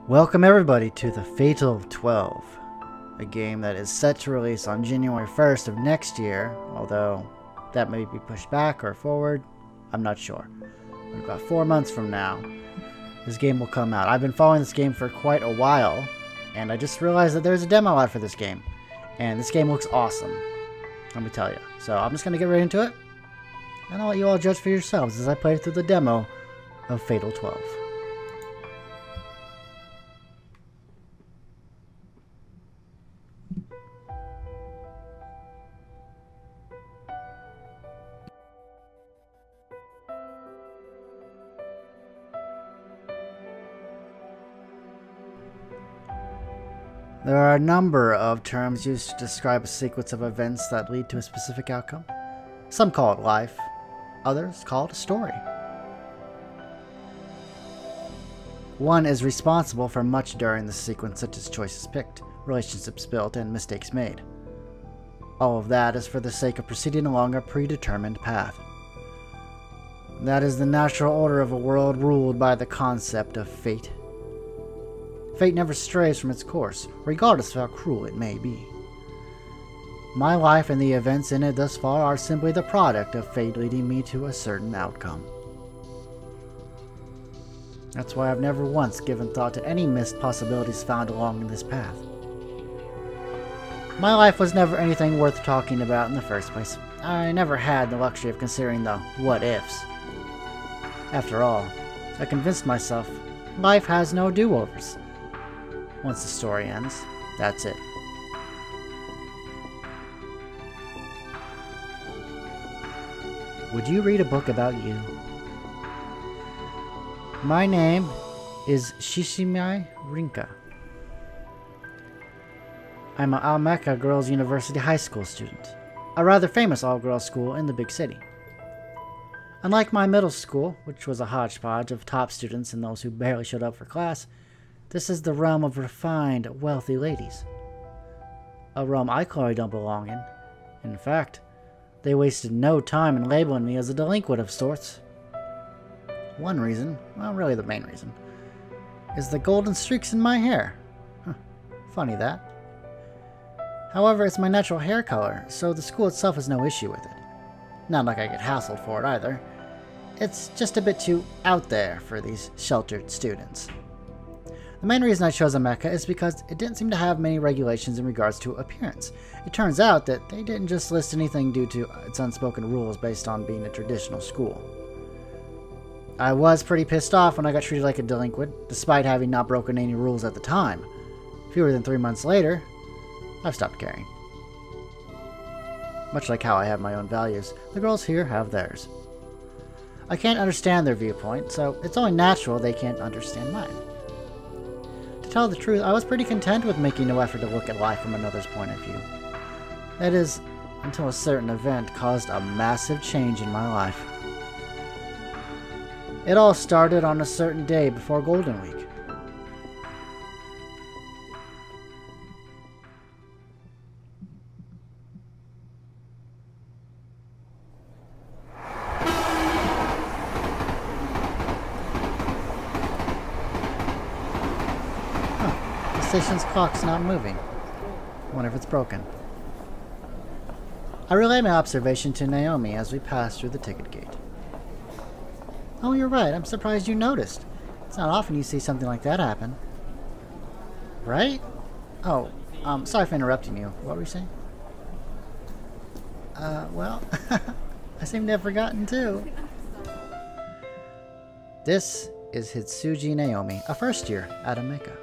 Welcome everybody to the Fatal 12, a game that is set to release on January 1st of next year, although that may be pushed back or forward, I'm not sure. But about 4 months from now, this game will come out. I've been following this game for quite a while, and I just realized that there's a demo out for this game, and this game looks awesome, let me tell you. So I'm just going to get right into it, and I'll let you all judge for yourselves as I play through the demo of Fatal 12. There are a number of terms used to describe a sequence of events that lead to a specific outcome. Some call it life, others call it a story. One is responsible for much during the sequence, such as choices picked, relationships built, and mistakes made. All of that is for the sake of proceeding along a predetermined path. That is the natural order of a world ruled by the concept of fate. Fate never strays from its course, regardless of how cruel it may be. My life and the events in it thus far are simply the product of fate leading me to a certain outcome. That's why I've never once given thought to any missed possibilities found along this path. My life was never anything worth talking about in the first place. I never had the luxury of considering the what-ifs. After all, I convinced myself life has no do-overs. Once the story ends, that's it. Would you read a book about you? My name is Shishimai Rinka. I'm an Amentes Girls University High School student, a rather famous all-girls school in the big city. Unlike my middle school, which was a hodgepodge of top students and those who barely showed up for class, this is the realm of refined, wealthy ladies. A realm I clearly don't belong in. In fact, they wasted no time in labeling me as a delinquent of sorts. One reason, well really the main reason, is the golden streaks in my hair. Funny that. However, it's my natural hair color, so the school itself has no issue with it. Not like I get hassled for it either. It's just a bit too out there for these sheltered students. The main reason I chose Amentes is because it didn't seem to have many regulations in regards to appearance. It turns out that they didn't just list anything due to its unspoken rules based on being a traditional school. I was pretty pissed off when I got treated like a delinquent, despite having not broken any rules at the time. Fewer than 3 months later, I've stopped caring. Much like how I have my own values, the girls here have theirs. I can't understand their viewpoint, so it's only natural they can't understand mine. To tell the truth, I was pretty content with making no effort to look at life from another's point of view. That is, until a certain event caused a massive change in my life. It all started on a certain day before Golden Week. The station's clock's not moving. I wonder if it's broken. I relay my observation to Naomi as we pass through the ticket gate. Oh, you're right. I'm surprised you noticed. It's not often you see something like that happen. Right? Oh, sorry for interrupting you. What were you saying? Well, I seem to have forgotten too. This is Hitsuji Naomi, a first year at Amentes.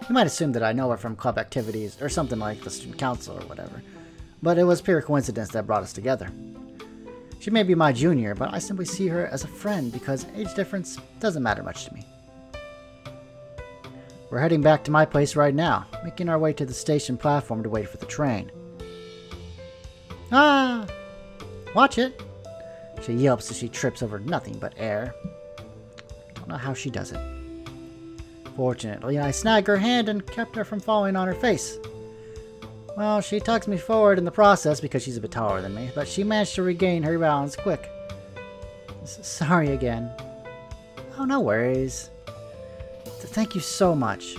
You might assume that I know her from club activities or something like the student council or whatever, but it was pure coincidence that brought us together. She may be my junior, but I simply see her as a friend because age difference doesn't matter much to me. We're heading back to my place right now, making our way to the station platform to wait for the train. Ah! Watch it! She yelps as she trips over nothing but air. Don't know how she does it. Fortunately, I snagged her hand and kept her from falling on her face. Well, she tugs me forward in the process because she's a bit taller than me, but she managed to regain her balance quick. Sorry again. Oh, no worries. Thank you so much.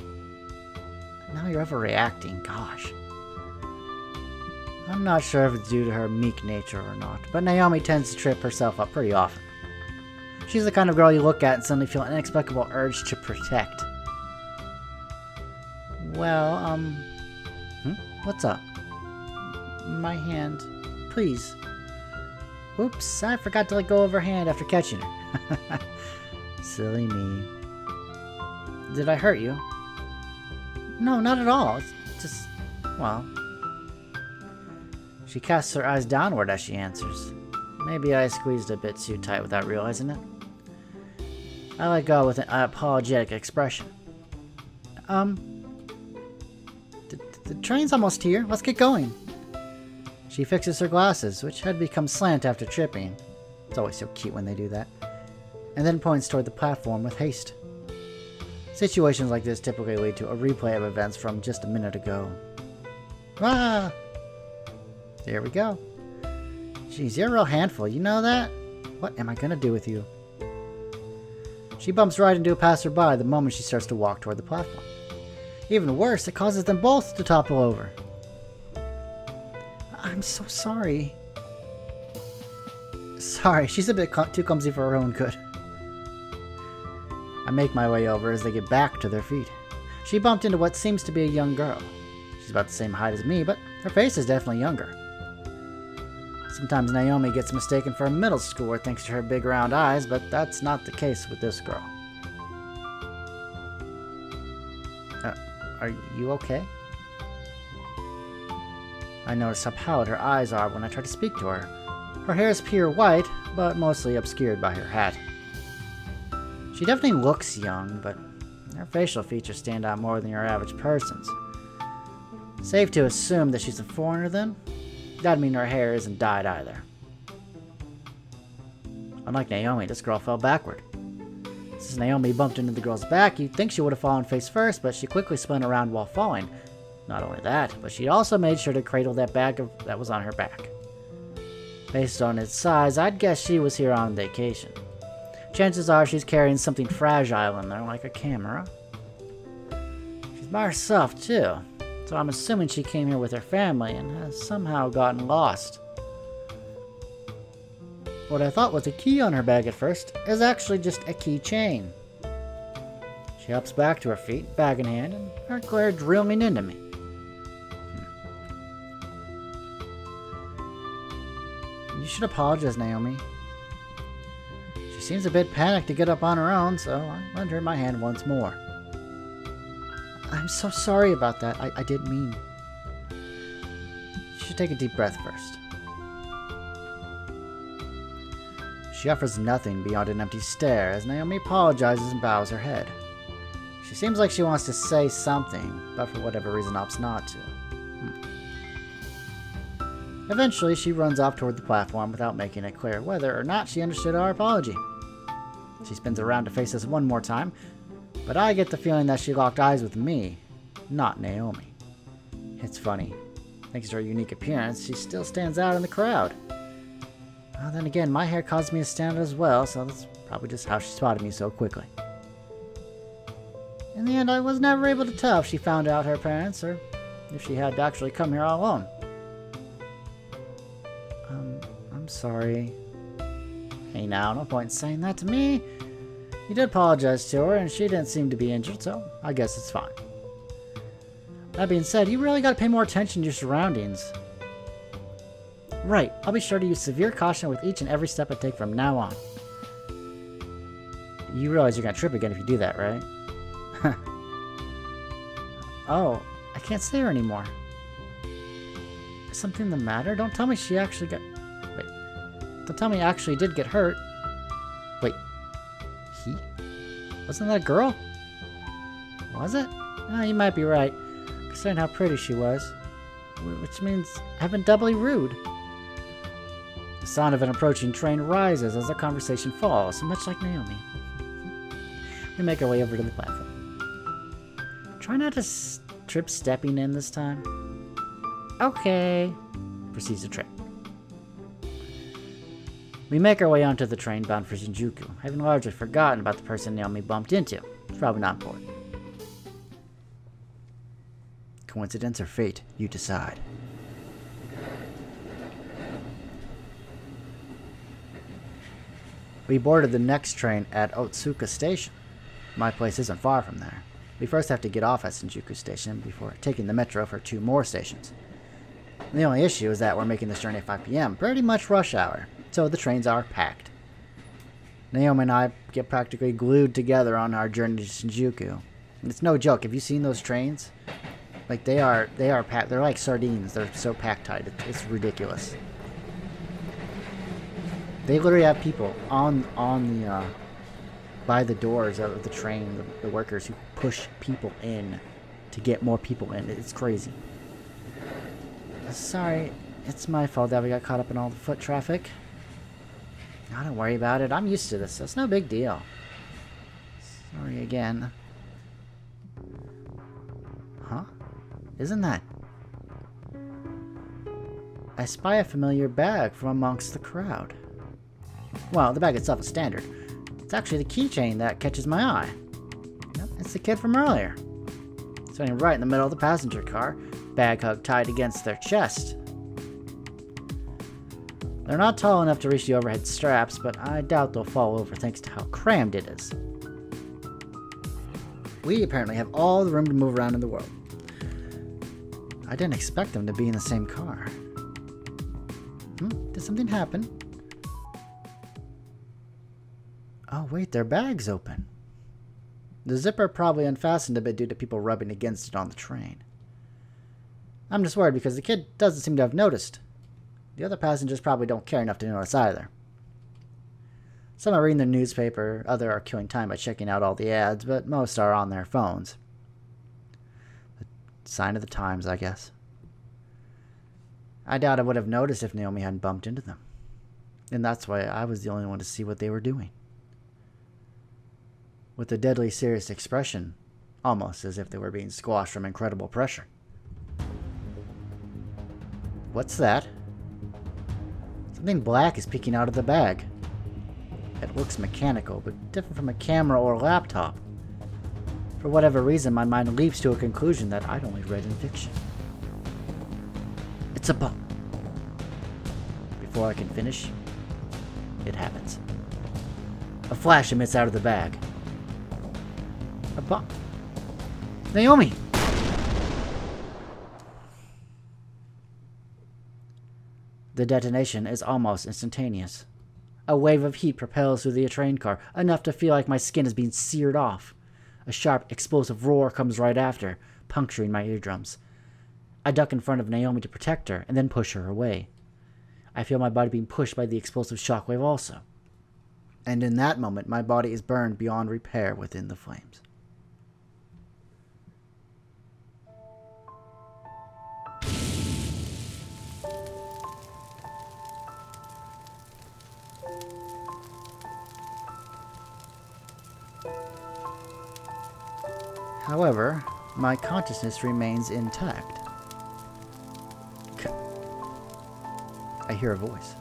Now you're overreacting, gosh. I'm not sure if it's due to her meek nature or not, but Naomi tends to trip herself up pretty often. She's the kind of girl you look at and suddenly feel an inexplicable urge to protect. Well, what's up? My hand. Please. Oops, I forgot to let go of her hand after catching her. Silly me. Did I hurt you? No, not at all. It's just, well... She casts her eyes downward as she answers. Maybe I squeezed a bit too tight without realizing it. I let go with an apologetic expression. The train's almost here. Let's get going. She fixes her glasses, which had become slant after tripping. It's always so cute when they do that. And then points toward the platform with haste. Situations like this typically lead to a replay of events from just a minute ago. Ah! There we go. Jeez, you're a real handful, you know that? What am I gonna do with you? She bumps right into a passerby the moment she starts to walk toward the platform. Even worse, it causes them both to topple over. I'm so sorry. Sorry, she's a bit too clumsy for her own good. I make my way over as they get back to their feet. She bumped into what seems to be a young girl. She's about the same height as me, but her face is definitely younger. Sometimes Naomi gets mistaken for a middle schooler thanks to her big round eyes, but that's not the case with this girl. Are you okay? I notice how pallid her eyes are when I try to speak to her. Her hair is pure white, but mostly obscured by her hat. She definitely looks young, but her facial features stand out more than your average person's. Safe to assume that she's a foreigner then? That'd mean her hair isn't dyed either. Unlike Naomi, this girl fell backward. Since Naomi bumped into the girl's back, you'd think she would have fallen face first, but she quickly spun around while falling. Not only that, but she also made sure to cradle that bag that was on her back. Based on its size, I'd guess she was here on vacation. Chances are she's carrying something fragile in there, like a camera. She's by herself, too, so I'm assuming she came here with her family and has somehow gotten lost. What I thought was a key on her bag at first is actually just a keychain. She hops back to her feet, bag in hand, and her glare drilling into me. You should apologize, Naomi. She seems a bit panicked to get up on her own, so I lend her my hand once more. I'm so sorry about that. I didn't mean. You should take a deep breath first. She offers nothing beyond an empty stare as Naomi apologizes and bows her head. She seems like she wants to say something, but for whatever reason opts not to. Eventually, she runs off toward the platform without making it clear whether or not she understood our apology. She spins around to face us one more time, but I get the feeling that she locked eyes with me, not Naomi. It's funny. Thanks to her unique appearance, she still stands out in the crowd. Well, then again, my hair caused me to stand out as well, so that's probably just how she spotted me so quickly. In the end, I was never able to tell if she found out her parents, or if she had to actually come here all alone. I'm sorry. Hey now, no point in saying that to me. You did apologize to her, and she didn't seem to be injured, so I guess it's fine. That being said, you really gotta pay more attention to your surroundings. Right, I'll be sure to use severe caution with each and every step I take from now on. You realize you're gonna trip again if you do that, right? Oh, I can't see her anymore. Is something the matter? Don't tell me she actually got... Wait. Don't tell me I actually did get hurt. Wait. He? Wasn't that a girl? Was it? Oh, you might be right, considering how pretty she was. Which means I've been doubly rude. The sound of an approaching train rises as our conversation falls, much like Naomi. We make our way over to the platform. Try not to trip stepping in this time. Okay. Proceeds to trip. We make our way onto the train bound for Shinjuku, having largely forgotten about the person Naomi bumped into. It's probably not important. Coincidence or fate, you decide. We boarded the next train at Otsuka Station. My place isn't far from there. We first have to get off at Shinjuku Station before taking the metro for 2 more stations. The only issue is that we're making this journey at 5 p.m., pretty much rush hour, so the trains are packed. Naomi and I get practically glued together on our journey to Shinjuku. And it's no joke. Have you seen those trains? Like, they are packed. They're like sardines. They're so packed tight. It's ridiculous. They literally have people on the by the doors of the train, the workers who push people in to get more people in. It's crazy. Sorry, it's my fault that we got caught up in all the foot traffic. No, don't worry about it. I'm used to this. It's no big deal. Sorry again. Huh? Isn't that? I spy a familiar bag from amongst the crowd. Well, the bag itself is standard. It's actually the keychain that catches my eye. Yep, it's the kid from earlier. Sitting right in the middle of the passenger car, bag hug tied against their chest. They're not tall enough to reach the overhead straps, but I doubt they'll fall over thanks to how crammed it is. We apparently have all the room to move around in the world. I didn't expect them to be in the same car. Did something happen? Oh wait, their bag's open. The zipper probably unfastened a bit due to people rubbing against it on the train. I'm just worried because the kid doesn't seem to have noticed. The other passengers probably don't care enough to notice either. Some are reading their newspaper, others are killing time by checking out all the ads, but most are on their phones. A sign of the times, I guess. I doubt I would have noticed if Naomi hadn't bumped into them. And that's why I was the only one to see what they were doing. With a deadly serious expression, almost as if they were being squashed from incredible pressure. What's that? Something black is peeking out of the bag. It looks mechanical, but different from a camera or laptop. For whatever reason, my mind leaps to a conclusion that I'd only read in fiction. It's a bomb. Before I can finish, it happens. A flash emits out of the bag. A bomb. Naomi! The detonation is almost instantaneous. A wave of heat propels through the train car, enough to feel like my skin is being seared off. A sharp, explosive roar comes right after, puncturing my eardrums. I duck in front of Naomi to protect her, and then push her away. I feel my body being pushed by the explosive shockwave also. And in that moment, my body is burned beyond repair within the flames. However, my consciousness remains intact. I hear a voice.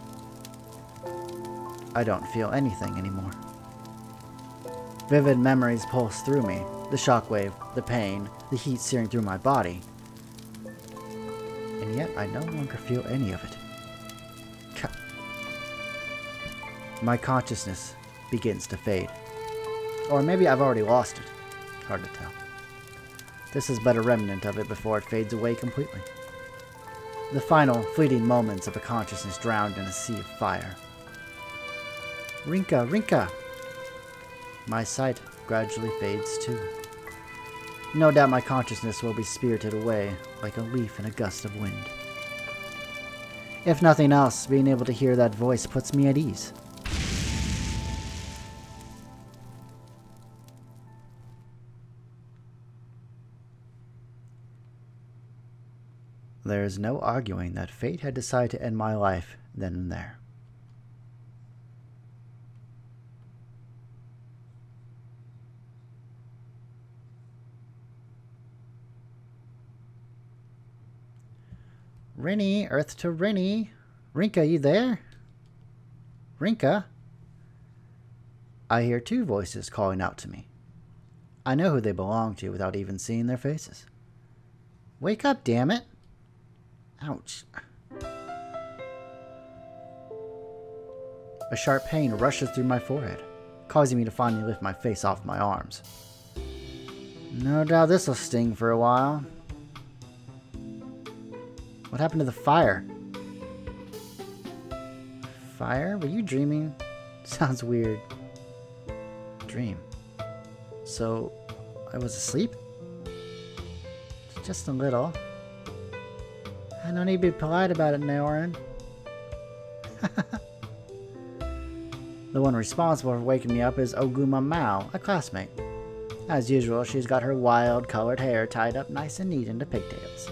I don't feel anything anymore. Vivid memories pulse through me. The shockwave, the pain, the heat searing through my body. And yet I no longer feel any of it. My consciousness begins to fade. Or maybe I've already lost it. Hard to tell. This is but a remnant of it before it fades away completely. The final, fleeting moments of a consciousness drowned in a sea of fire. Rinka, Rinka! My sight gradually fades too. No doubt my consciousness will be spirited away like a leaf in a gust of wind. If nothing else, being able to hear that voice puts me at ease. There is no arguing that fate had decided to end my life then and there. Rinny, Earth to Rinny. Rinka, you there? Rinka? I hear 2 voices calling out to me. I know who they belong to without even seeing their faces. Wake up, damn it! Ouch. A sharp pain rushes through my forehead, causing me to finally lift my face off my arms. No doubt this'll sting for a while. What happened to the fire? Fire? Were you dreaming? Sounds weird. Dream. So, I was asleep? Just a little. I don't need to be polite about it, Naorin. The one responsible for waking me up is Oguma Mao, a classmate. As usual, she's got her wild, colored hair tied up nice and neat into pigtails.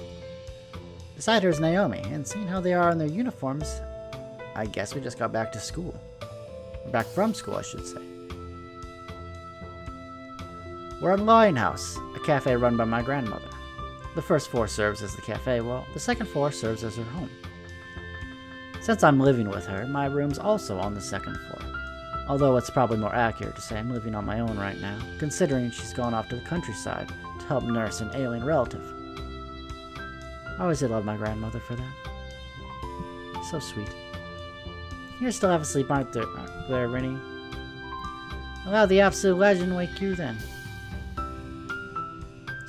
Beside her is Naomi, and seeing how they are in their uniforms, I guess we just got back to school. Back from school, I should say. We're at Lionhouse, a cafe run by my grandmother. The first floor serves as the cafe, while the second floor serves as her home. Since I'm living with her, my room's also on the second floor. Although it's probably more accurate to say I'm living on my own right now, considering she's gone off to the countryside to help nurse an alien relative. I always did love my grandmother for that. So sweet. You're still half asleep, aren't there, Rennie? Allow the absolute legend wake you then.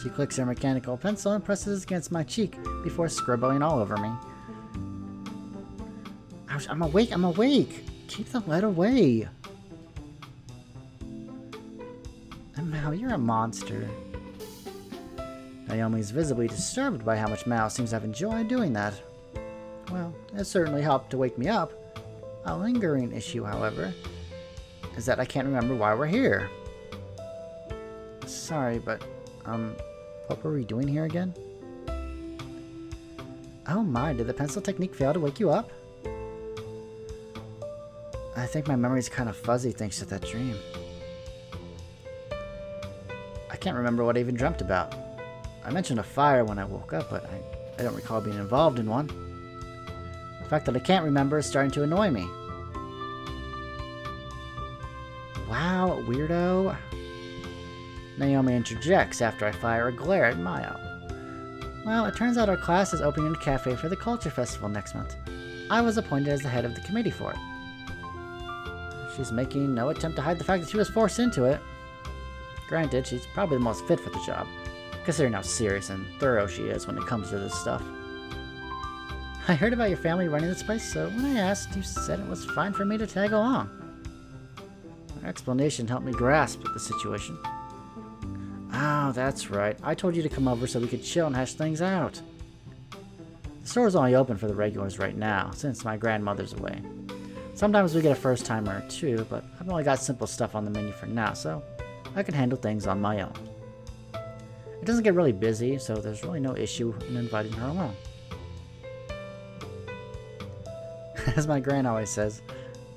She clicks her mechanical pencil and presses it against my cheek before scribbling all over me. Ouch, I'm awake, I'm awake! Keep the lead away! And Mal, you're a monster. Naomi's visibly disturbed by how much Mal seems to have enjoyed doing that. Well, it certainly helped to wake me up. A lingering issue, however, is that I can't remember why we're here. Sorry, but, what were we doing here again? Oh my, did the pencil technique fail to wake you up? I think my memory's kind of fuzzy thanks to that dream. I can't remember what I even dreamt about. I mentioned a fire when I woke up, but I don't recall being involved in one. The fact that I can't remember is starting to annoy me. Wow, weirdo. Naomi interjects after I fire a glare at Maya. Well, it turns out our class is opening a cafe for the Culture Festival next month. I was appointed as the head of the committee for it. She's making no attempt to hide the fact that she was forced into it. Granted, she's probably the most fit for the job, considering how serious and thorough she is when it comes to this stuff. I heard about your family running this place, so when I asked, you said it was fine for me to tag along. Her explanation helped me grasp the situation. Oh, that's right. I told you to come over so we could chill and hash things out. The store's only open for the regulars right now, since my grandmother's away. Sometimes we get a first-timer or two, but I've only got simple stuff on the menu for now, so I can handle things on my own. It doesn't get really busy, so there's really no issue in inviting her along. As my gran always says,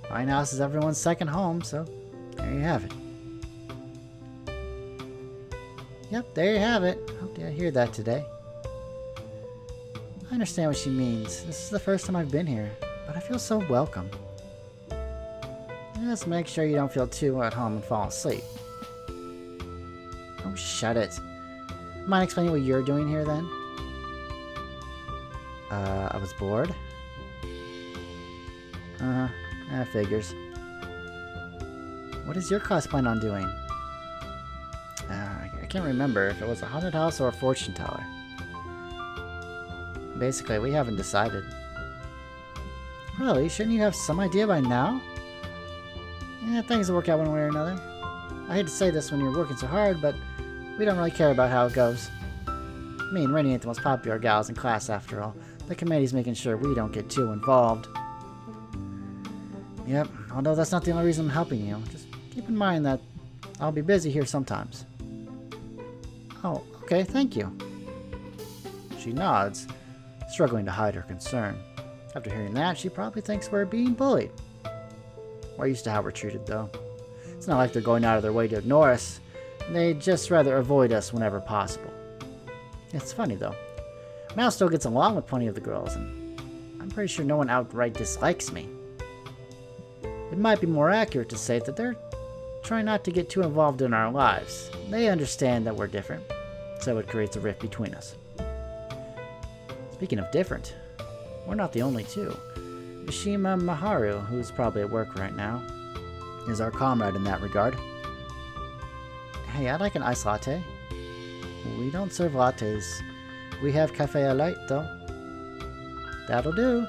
my house is everyone's second home, so there you have it. Yep, there you have it. Hope you hear that today. I understand what she means. This is the first time I've been here, but I feel so welcome. Just make sure you don't feel too at home and fall asleep. Oh, shut it. Mind explaining what you're doing here, then? I was bored. That figures. What is your class plan on doing? I can't remember if it was a haunted house or a fortune teller. Basically, we haven't decided. Really? Shouldn't you have some idea by now? Yeah, things will work out one way or another. I hate to say this when you're working so hard, but we don't really care about how it goes. Me and Rennie ain't the most popular gals in class after all. The committee's making sure we don't get too involved. Yep, although that's not the only reason I'm helping you. Just keep in mind that I'll be busy here sometimes. Oh, okay, thank you. She nods, struggling to hide her concern. After hearing that, she probably thinks we're being bullied. We're used to how we're treated, though. It's not like they're going out of their way to ignore us. They'd just rather avoid us whenever possible. It's funny, though. Mal still gets along with plenty of the girls, and I'm pretty sure no one outright dislikes me. It might be more accurate to say that they're trying not to get too involved in our lives. They understand that we're different, so it creates a rift between us. Speaking of different, we're not the only two. Mishima Maharu, who's probably at work right now, is our comrade in that regard. Hey, I'd like an iced latte. We don't serve lattes. We have café au lait, though. That'll do.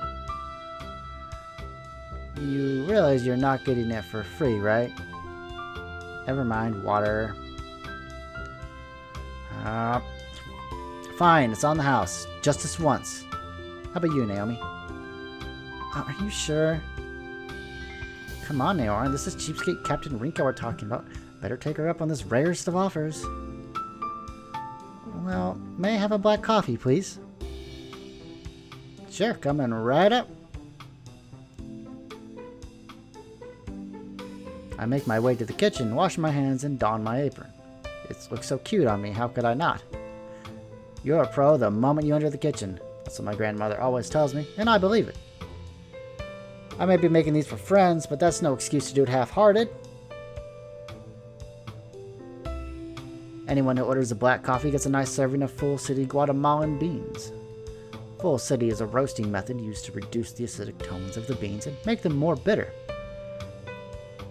You realize you're not getting it for free, right? Never mind, water. Fine, it's on the house. Just this once. How about you, Naomi? Are you sure? Come on, Naomi. This is cheapskate Captain Rinka we're talking about. Better take her up on this rarest of offers. Well, may I have a black coffee, please? Sure, coming right up. I make my way to the kitchen, wash my hands, and don my apron. It looks so cute on me, how could I not? You're a pro the moment you enter the kitchen. That's what my grandmother always tells me, and I believe it. I may be making these for friends, but that's no excuse to do it half-hearted. Anyone who orders a black coffee gets a nice serving of Full City Guatemalan beans. Full City is a roasting method used to reduce the acidic tones of the beans and make them more bitter.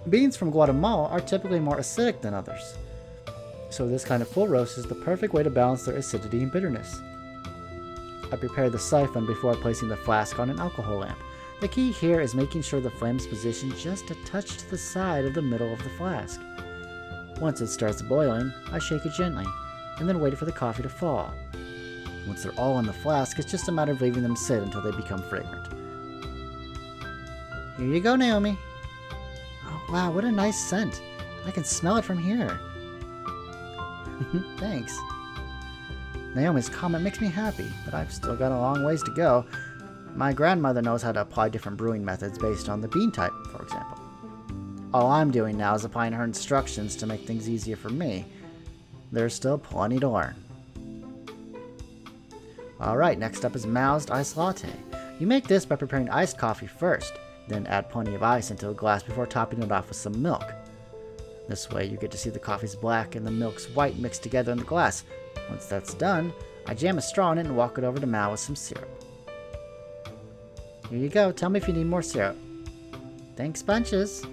Beans from Guatemala are typically more acidic than others, so this kind of full roast is the perfect way to balance their acidity and bitterness. I prepare the siphon before placing the flask on an alcohol lamp. The key here is making sure the flame is positioned just a touch to the side of the middle of the flask. Once it starts boiling, I shake it gently, and then wait for the coffee to fall. Once they're all in the flask, it's just a matter of leaving them sit until they become fragrant. Here you go, Naomi. Oh, wow, what a nice scent. I can smell it from here. Thanks. Naomi's comment makes me happy, but I've still got a long ways to go. My grandmother knows how to apply different brewing methods based on the bean type, for example. All I'm doing now is applying her instructions to make things easier for me. There's still plenty to learn. Alright, next up is Mao's Iced Latte. You make this by preparing iced coffee first, then add plenty of ice into a glass before topping it off with some milk. This way you get to see the coffee's black and the milk's white mixed together in the glass. Once that's done, I jam a straw in it and walk it over to Mao with some syrup. Here you go, tell me if you need more syrup. Thanks bunches.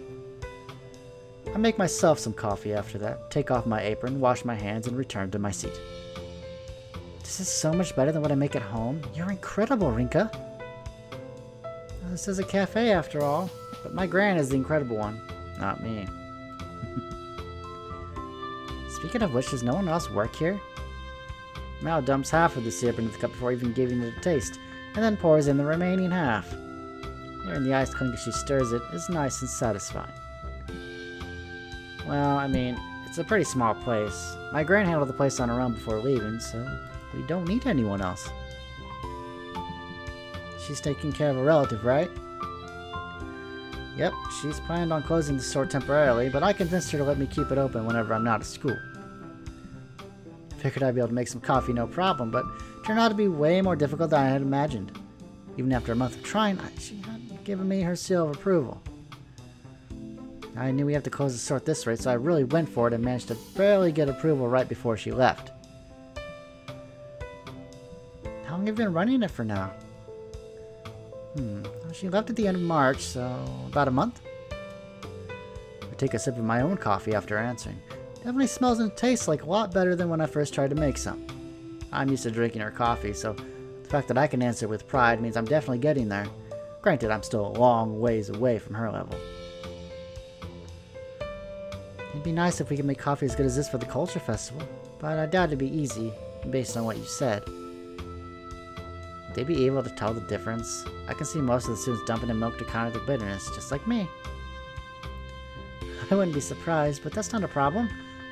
I make myself some coffee after that, take off my apron, wash my hands, and return to my seat. This is so much better than what I make at home. You're incredible, Rinka. This is a cafe after all, but my gran is the incredible one, not me. Speaking of which, does no one else work here? Mao dumps half of the syrup into the cup before even giving it a taste, and then pours in the remaining half. Hearing the ice clink as she stirs it is nice and satisfying. Well, I mean, it's a pretty small place. My gran handled the place on her own before leaving, so we don't need anyone else. She's taking care of a relative, right? Yep, she's planned on closing the store temporarily, but I convinced her to let me keep it open whenever I'm not at school. Figured I'd be able to make some coffee no problem, but it turned out to be way more difficult than I had imagined. Even after a month of trying, she hadn't given me her seal of approval. I knew we had to close the store at this rate, so I really went for it and managed to barely get approval right before she left. How long have you been running it for now? Well, she left at the end of March, so about a month? I take a sip of my own coffee after answering. Definitely smells and tastes like a lot better than when I first tried to make some. I'm used to drinking her coffee, so the fact that I can answer with pride means I'm definitely getting there. Granted, I'm still a long ways away from her level. It'd be nice if we could make coffee as good as this for the Culture Festival, but I doubt it'd be easy, based on what you said. Would they be able to tell the difference? I can see most of the students dumping in milk to counter the bitterness, just like me. I wouldn't be surprised, but that's not a problem.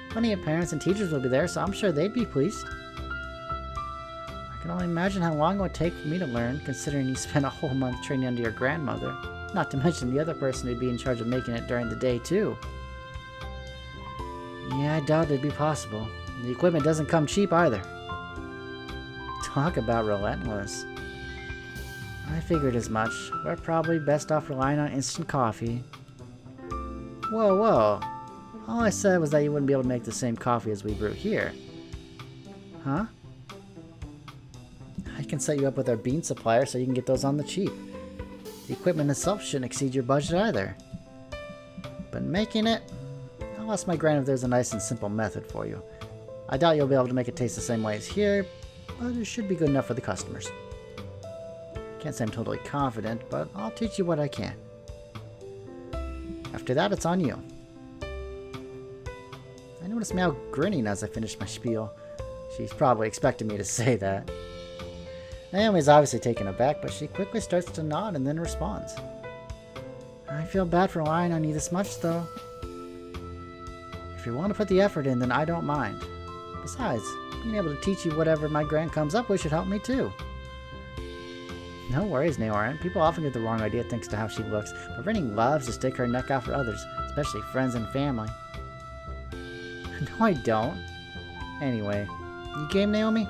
Plenty of parents and teachers will be there, so I'm sure they'd be pleased. I can only imagine how long it would take for me to learn, considering you spent a whole month training under your grandmother. Not to mention the other person who'd be in charge of making it during the day, too. Yeah, I doubt it'd be possible. The equipment doesn't come cheap either. Talk about relentless. I figured as much. We're probably best off relying on instant coffee. Whoa, whoa. All I said was that you wouldn't be able to make the same coffee as we brew here. Huh? I can set you up with our bean supplier so you can get those on the cheap. The equipment itself shouldn't exceed your budget either. But making it, I'll ask my gran if there's a nice and simple method for you. I doubt you'll be able to make it taste the same way as here, but it should be good enough for the customers. Can't say I'm totally confident, but I'll teach you what I can. After that, it's on you. I noticed Meow grinning as I finished my spiel. She's probably expecting me to say that. Naomi's obviously taken aback, but she quickly starts to nod and then responds. I feel bad for relying on you this much, though. If you want to put the effort in, then I don't mind. Besides, being able to teach you whatever my gran comes up with should help me too. No worries, Naomi. People often get the wrong idea thanks to how she looks, but Rennie loves to stick her neck out for others, especially friends and family. No, I don't. Anyway, you game, Naomi?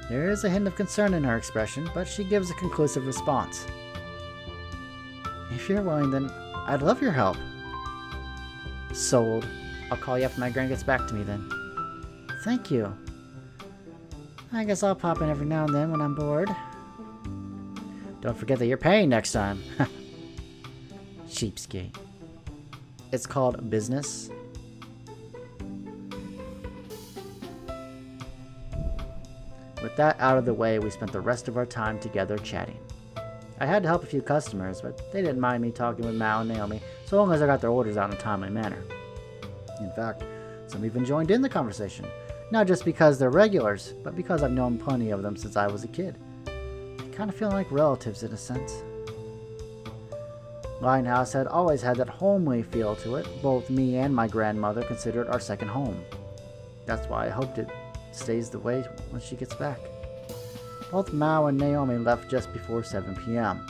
There is a hint of concern in her expression, but she gives a conclusive response. If you're willing, then I'd love your help. Sold. I'll call you after my gran gets back to me then. Thank you. I guess I'll pop in every now and then when I'm bored. Don't forget that you're paying next time. Cheapskate. It's called business. With that out of the way, we spent the rest of our time together chatting. I had to help a few customers, but they didn't mind me talking with Mao and Naomi so long as I got their orders out in a timely manner. In fact, some even joined in the conversation, not just because they're regulars, but because I've known plenty of them since I was a kid. They kind of feel like relatives in a sense. Linehouse had always had that homely feel to it. Both me and my grandmother consider it our second home. That's why I hoped it stays the way when she gets back. Both Mao and Naomi left just before 7 p.m.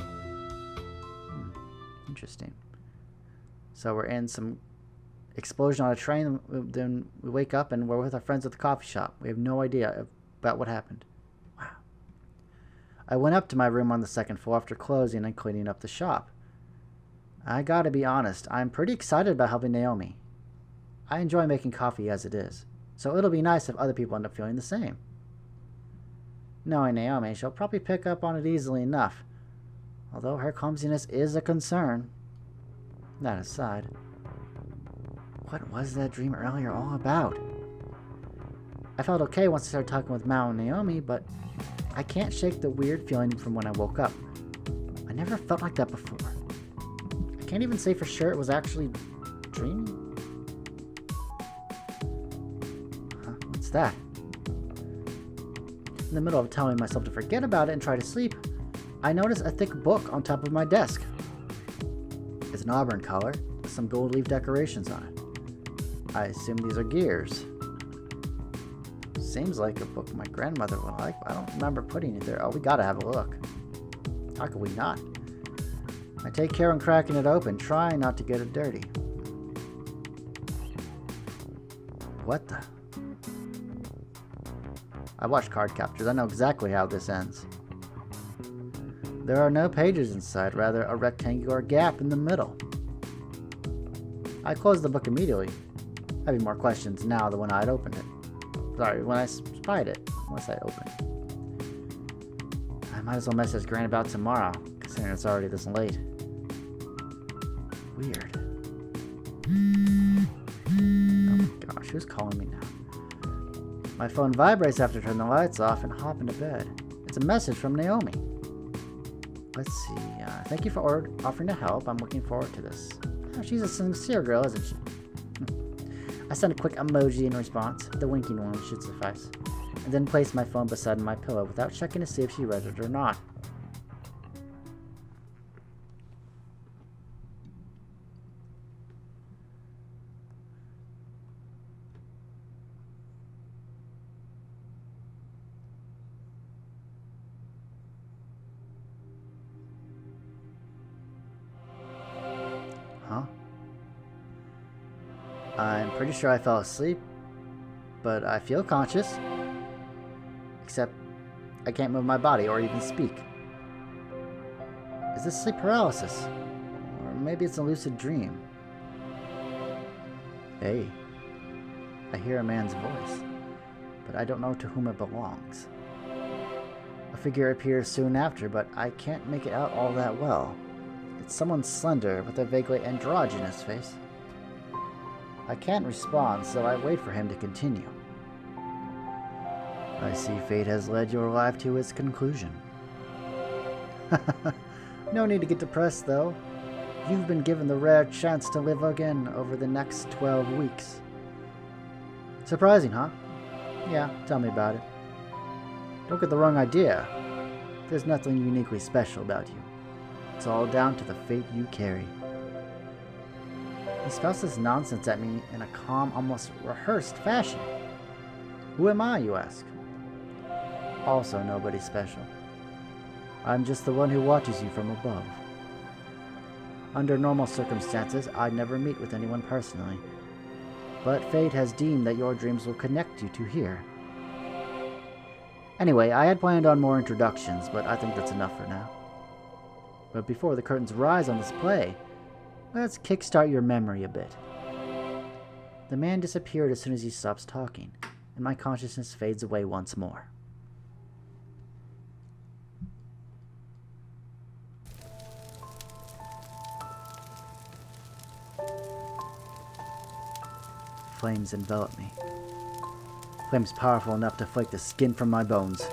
Interesting. So we're in some explosion on a train, then we wake up and we're with our friends at the coffee shop. We have no idea about what happened. Wow. I went up to my room on the second floor after closing and cleaning up the shop. I gotta be honest, I'm pretty excited about helping Naomi. I enjoy making coffee as it is, so it'll be nice if other people end up feeling the same. Knowing Naomi, she'll probably pick up on it easily enough, although her clumsiness is a concern. That aside, what was that dream earlier all about? I felt okay once I started talking with Mao and Naomi, but I can't shake the weird feeling from when I woke up. I never felt like that before. I can't even say for sure it was actually dreaming. Huh, what's that? In the middle of telling myself to forget about it and try to sleep, I notice a thick book on top of my desk. It's an auburn color with some gold leaf decorations on it. I assume these are gears. Seems like a book my grandmother would like, but I don't remember putting it there. Oh, we gotta have a look. How could we not? I take care in cracking it open, trying not to get it dirty. What the? I watched card captures. I know exactly how this ends. There are no pages inside, rather a rectangular gap in the middle. I closed the book immediately, having more questions now than when I had opened it. Sorry, when I spied it, once I opened it. I might as well message Gran about tomorrow, considering it's already this late. Weird. Oh my gosh, who's calling me now? My phone vibrates after I turn the lights off and hop into bed. It's a message from Naomi. Let's see. Thank you for offering to help. I'm looking forward to this. Oh, she's a sincere girl, isn't she? I sent a quick emoji in response. The winking one should suffice. And then placed my phone beside my pillow without checking to see if she read it or not. Huh? I'm pretty sure I fell asleep, but I feel conscious. Except I can't move my body or even speak. Is this sleep paralysis? Or maybe it's a lucid dream. Hey, I hear a man's voice, but I don't know to whom it belongs. A figure appears soon after, but I can't make it out all that well. It's someone slender with a vaguely androgynous face. I can't respond, so I wait for him to continue. I see fate has led your life to its conclusion. No need to get depressed, though. You've been given the rare chance to live again over the next 12 weeks. Surprising, huh? Yeah, tell me about it. Don't get the wrong idea. There's nothing uniquely special about you. It's all down to the fate you carry. He spouts this nonsense at me in a calm, almost rehearsed fashion. Who am I, you ask? Also nobody special. I'm just the one who watches you from above. Under normal circumstances, I'd never meet with anyone personally. But fate has deemed that your dreams will connect you to here. Anyway, I had planned on more introductions, but I think that's enough for now. But before the curtains rise on this play, let's kickstart your memory a bit. The man disappeared as soon as he stops talking, and my consciousness fades away once more. Flames envelop me. Flames powerful enough to flake the skin from my bones.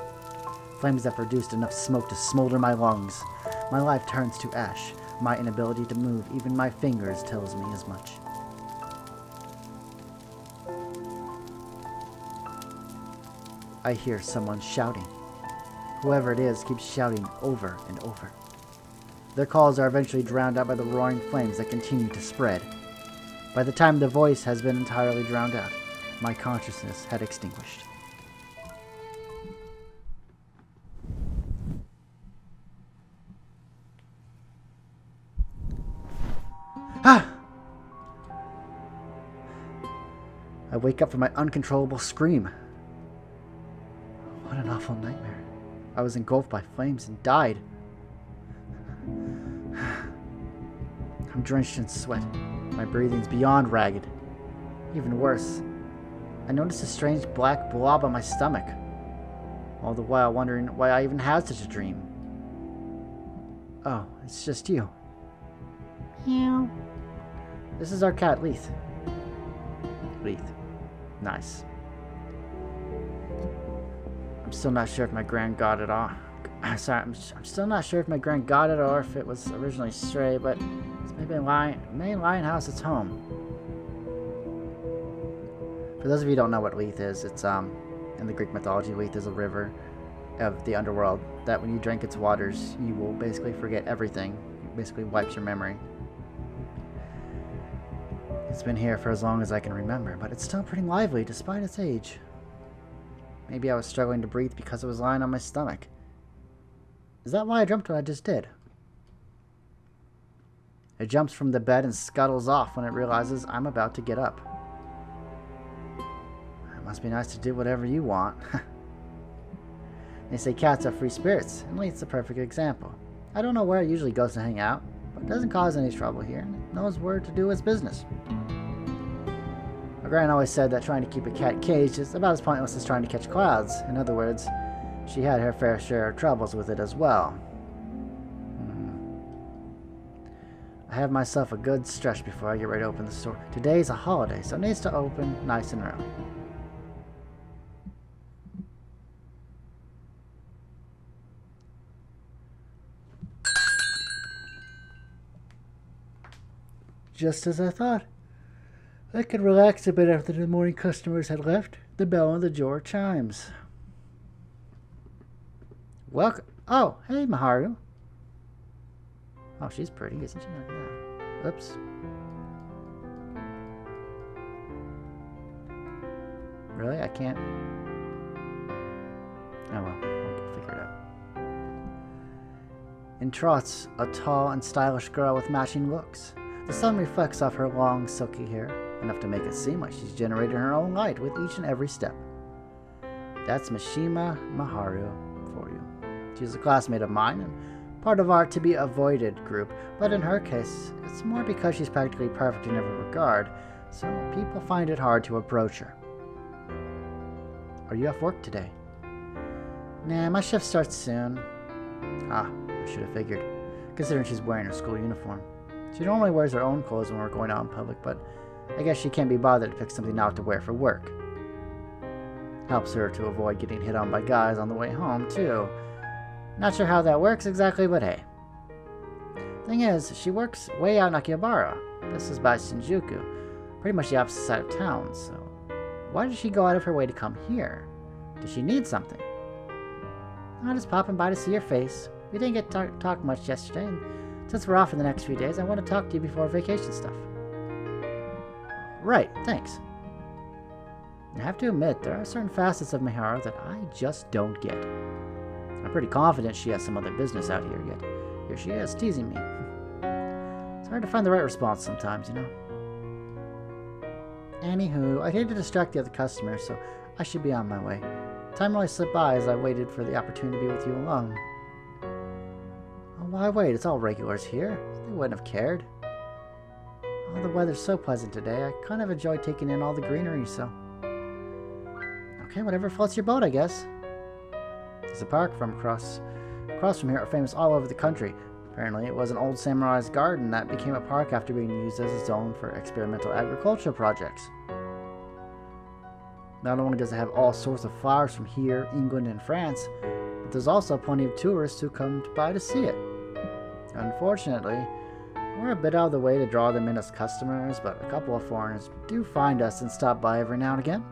Flames that produced enough smoke to smolder my lungs. My life turns to ash. My inability to move even my fingers tells me as much. I hear someone shouting. Whoever it is keeps shouting over and over. Their calls are eventually drowned out by the roaring flames that continue to spread. By the time the voice has been entirely drowned out, my consciousness had extinguished. Ah! I wake up from my uncontrollable scream. What an awful nightmare. I was engulfed by flames and died. I'm drenched in sweat. My breathing's beyond ragged. Even worse, I noticed a strange black blob on my stomach, all the while wondering why I even had such a dream. Oh, it's just you. Meow. This is our cat, Leith. Leith. Nice. I'm still not sure if my grand got it off. Sorry, I'm still not sure if my grand got it or if it was originally stray, but it's maybe a main lion house its home. For those of you who don't know what Leith is, it's in the Greek mythology, Leith is a river of the underworld that when you drink its waters, you will basically forget everything. It basically wipes your memory. It's been here for as long as I can remember, but it's still pretty lively despite its age. Maybe I was struggling to breathe because it was lying on my stomach. Is that why I dreamt what I just did? It jumps from the bed and scuttles off when it realizes I'm about to get up. It must be nice to do whatever you want. They say cats are free spirits, and Leith's the perfect example. I don't know where it usually goes to hang out, but it doesn't cause any trouble here, and it knows where to do its business. My gran always said that trying to keep a cat caged is about as pointless as trying to catch clouds. In other words, she had her fair share of troubles with it as well. I have myself a good stretch before I get ready to open the store. Today's a holiday, so it needs to open nice and early. Just as I thought. I could relax a bit after the morning customers had left. The bell on the door chimes. Welcome. Oh, hey, Maharu. Oh, she's pretty, isn't she? Look at that. Oops. Really? I can't. Oh well, I'll figure it out. In trots a tall and stylish girl with matching looks. The sun reflects off her long, silky hair, enough to make it seem like she's generating her own light with each and every step. That's Mishima Maharu for you. She's a classmate of mine and part of our to-be-avoided group, but in her case, it's more because she's practically perfect in every regard, so people find it hard to approach her. Are you off work today? Nah, my shift starts soon. Ah, I should have figured, considering she's wearing her school uniform. She normally wears her own clothes when we're going out in public, but I guess she can't be bothered to pick something out to wear for work. Helps her to avoid getting hit on by guys on the way home, too. Not sure how that works exactly, but hey. Thing is, she works way out in Akihabara. This is by Shinjuku, pretty much the opposite side of town, so why did she go out of her way to come here? Does she need something? I'm just popping by to see your face. We didn't get to talk much yesterday, and since we're off for the next few days, I want to talk to you before vacation stuff. Right, thanks. I have to admit, there are certain facets of Miharu that I just don't get. I'm pretty confident she has some other business out here, yet here she is, teasing me. It's hard to find the right response sometimes, you know. Anywho, I hate to distract the other customers, so I should be on my way. Time really slipped by as I waited for the opportunity to be with you alone. Oh, why wait? It's all regulars here. They wouldn't have cared. Oh, the weather's so pleasant today. I kind of enjoy taking in all the greenery, so... Okay, whatever floats your boat, I guess. There's a park from across from here are famous all over the country. Apparently, it was an old samurai's garden that became a park after being used as a zone for experimental agricultural projects. Not only does it have all sorts of flowers from here, England, and France, but there's also plenty of tourists who come by to see it. Unfortunately, we're a bit out of the way to draw them in as customers, but a couple of foreigners do find us and stop by every now and again.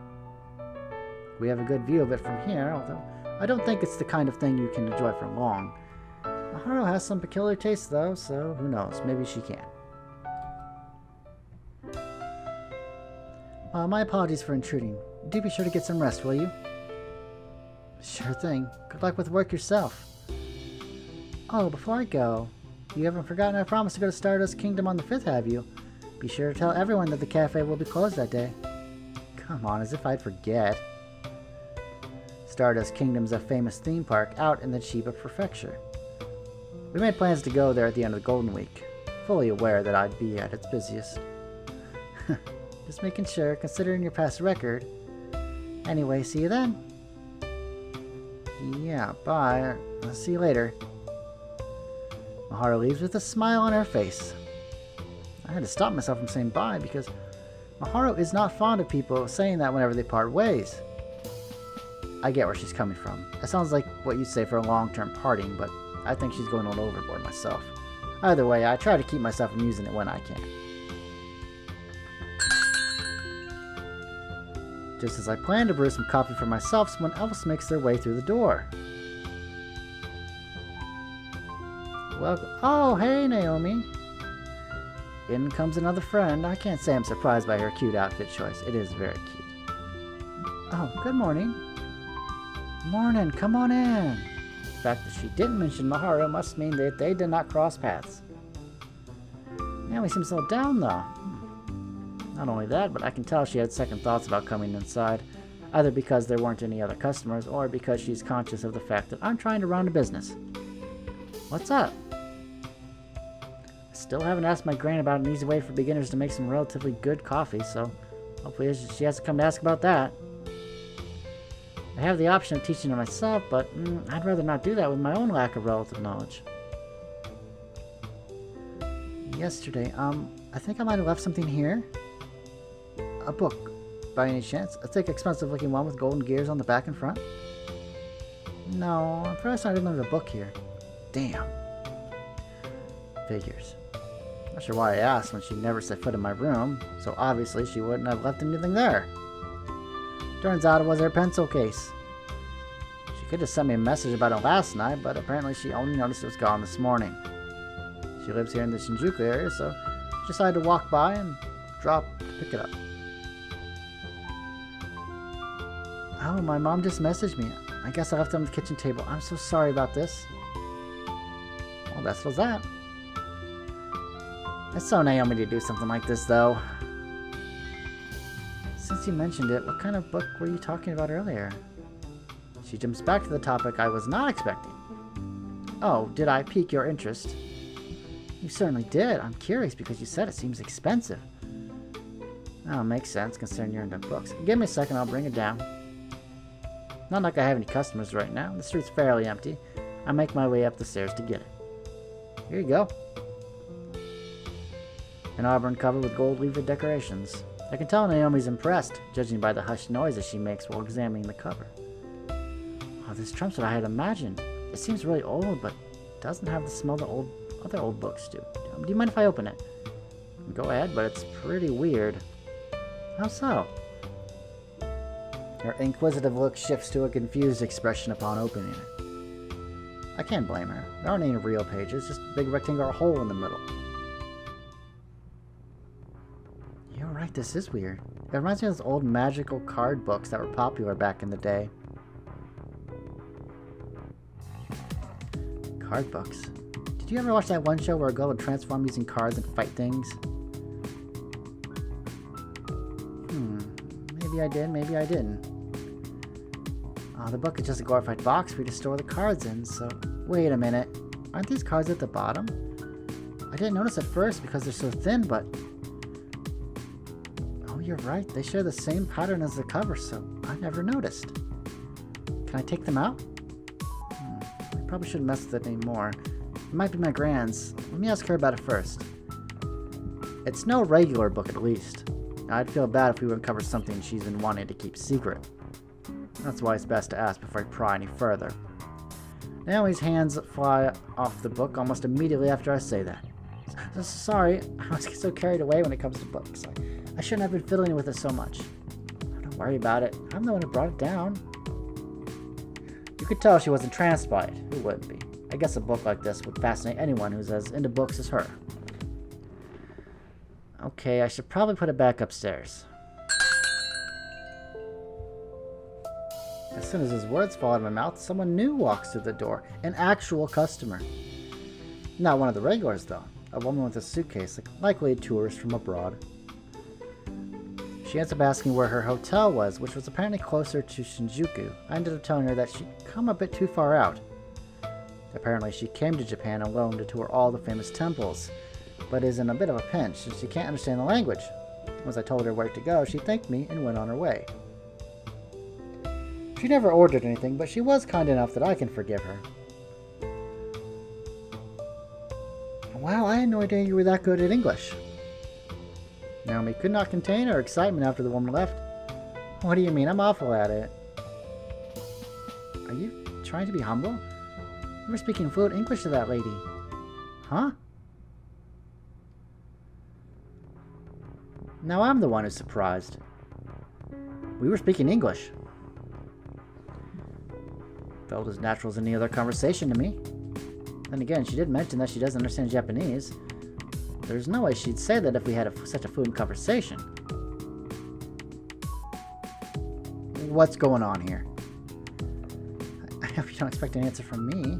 We have a good view of it from here, although I don't think it's the kind of thing you can enjoy for long. Miharu has some peculiar taste, though, so who knows, maybe she can. My apologies for intruding. Do be sure to get some rest, will you? Sure thing. Good luck with work yourself. Oh, before I go, you haven't forgotten I promised to go to Stardust Kingdom on the 5th, have you? Be sure to tell everyone that the cafe will be closed that day. Come on, as if I'd forget. Stardust Kingdom's a famous theme park out in the Chiba Prefecture. We made plans to go there at the end of the Golden Week, fully aware that I'd be at its busiest. Just making sure, considering your past record. Anyway, see you then. Yeah, bye. I'll see you later. Miharu leaves with a smile on her face. I had to stop myself from saying bye because Miharu is not fond of people saying that whenever they part ways. I get where she's coming from. It sounds like what you'd say for a long-term parting, but I think she's going a little overboard myself. Either way, I try to keep myself from using it when I can. Just as I plan to brew some coffee for myself, someone else makes their way through the door. Welcome. Oh, hey, Naomi. In comes another friend. I can't say I'm surprised by her cute outfit choice. It is very cute. Oh, good morning. Morning, come on in. The fact that she didn't mention Miharu must mean that they did not cross paths. Naomi seems so down, though. Not only that, but I can tell she had second thoughts about coming inside, either because there weren't any other customers, or because she's conscious of the fact that I'm trying to run a business. What's up? I still haven't asked my gran about an easy way for beginners to make some relatively good coffee, so hopefully she has to come to ask about that. I have the option of teaching her myself, but I'd rather not do that with my own lack of relative knowledge. Yesterday, I think I might have left something here. A book, by any chance? A thick, expensive-looking one with golden gears on the back and front? No, I'm pretty sure I didn't leave a book here. Damn. Figures. Not sure why I asked when she never set foot in my room, so obviously she wouldn't have left anything there. Turns out it was her pencil case. She could have sent me a message about it last night, but apparently she only noticed it was gone this morning. She lives here in the Shinjuku area, so she decided to walk by and drop to pick it up. Oh, my mom just messaged me. I guess I left it on the kitchen table. I'm so sorry about this. Well, that settles that. It's so Naomi to do something like this, though. Since you mentioned it, what kind of book were you talking about earlier? She jumps back to the topic I was not expecting. Oh, did I pique your interest? You certainly did. I'm curious because you said it seems expensive. Oh, makes sense considering you're into books. Give me a second, I'll bring it down. Not like I have any customers right now. The street's fairly empty. I make my way up the stairs to get it. Here you go. An auburn cover with gold leaflet decorations. I can tell Naomi's impressed, judging by the hushed noises she makes while examining the cover. Oh, this trumps what I had imagined. It seems really old, but doesn't have the smell that other old books do. Do you mind if I open it? Go ahead, but it's pretty weird. How so? Her inquisitive look shifts to a confused expression upon opening it. I can't blame her. There aren't any real pages, just a big rectangular hole in the middle. You're right, this is weird. It reminds me of those old magical card books that were popular back in the day. Card books. Did you ever watch that one show where a girl would transform using cards and fight things? Maybe I did, maybe I didn't. The book is just a glorified box for you to store the cards in, so... Wait a minute. Aren't these cards at the bottom? I didn't notice at first because they're so thin, but... Oh, you're right. They share the same pattern as the cover, so I never noticed. Can I take them out? I probably shouldn't mess with it anymore. It might be my grand's. Let me ask her about it first. It's no regular book, at least. I'd feel bad if we would uncover something she's been wanting to keep secret. That's why it's best to ask before I pry any further. Naomi's hands fly off the book almost immediately after I say that. Sorry, I was so carried away when it comes to books. I shouldn't have been fiddling with it so much. Don't worry about it. I'm the one who brought it down. You could tell she wasn't tranced by it. Who wouldn't be? I guess a book like this would fascinate anyone who's as into books as her. Okay, I should probably put it back upstairs. As soon as his words fall out of my mouth, someone new walks through the door. An actual customer. Not one of the regulars, though. A woman with a suitcase, likely a tourist from abroad. She ends up asking where her hotel was, which was apparently closer to Shinjuku. I ended up telling her that she'd come a bit too far out. Apparently, she came to Japan alone to tour all the famous temples, but is in a bit of a pinch since she can't understand the language. Once I told her where to go, she thanked me and went on her way. She never ordered anything, but she was kind enough that I can forgive her. Wow, I had no idea you were that good at English. Naomi could not contain her excitement after the woman left. What do you mean? I'm awful at it. Are you trying to be humble? You were speaking fluent English to that lady. Huh? Now I'm the one who's surprised. We were speaking English. Felt as natural as any other conversation to me. Then again, she did mention that she doesn't understand Japanese. There's no way she'd say that if we had such a fluent conversation. What's going on here? I hope you don't expect an answer from me.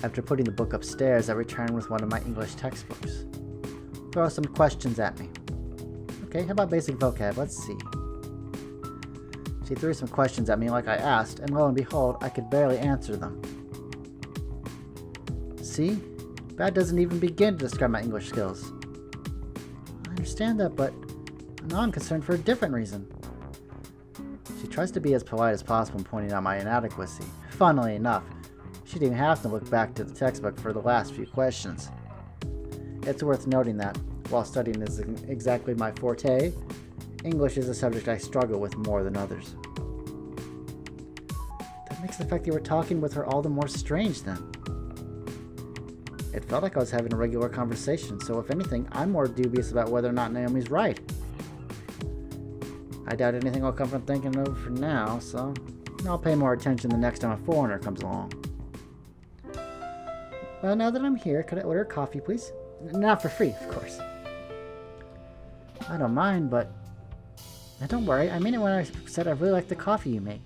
After putting the book upstairs, I returned with one of my English textbooks. Throw some questions at me. Okay, how about basic vocab? Let's see. She threw some questions at me like I asked, and lo and behold, I could barely answer them. See? That doesn't even begin to describe my English skills. I understand that, but now I'm concerned for a different reason. She tries to be as polite as possible in pointing out my inadequacy. Funnily enough, she didn't have to look back to the textbook for the last few questions. It's worth noting that, while studying is exactly my forte, English is a subject I struggle with more than others. That makes the fact that you were talking with her all the more strange then. It felt like I was having a regular conversation, so if anything, I'm more dubious about whether or not Naomi's right. I doubt anything will come from thinking over for now, so I'll pay more attention the next time a foreigner comes along. Well, now that I'm here, could I order coffee, please? Not for free, of course. I don't mind, but... Now don't worry, I mean it when I said I really like the coffee you make.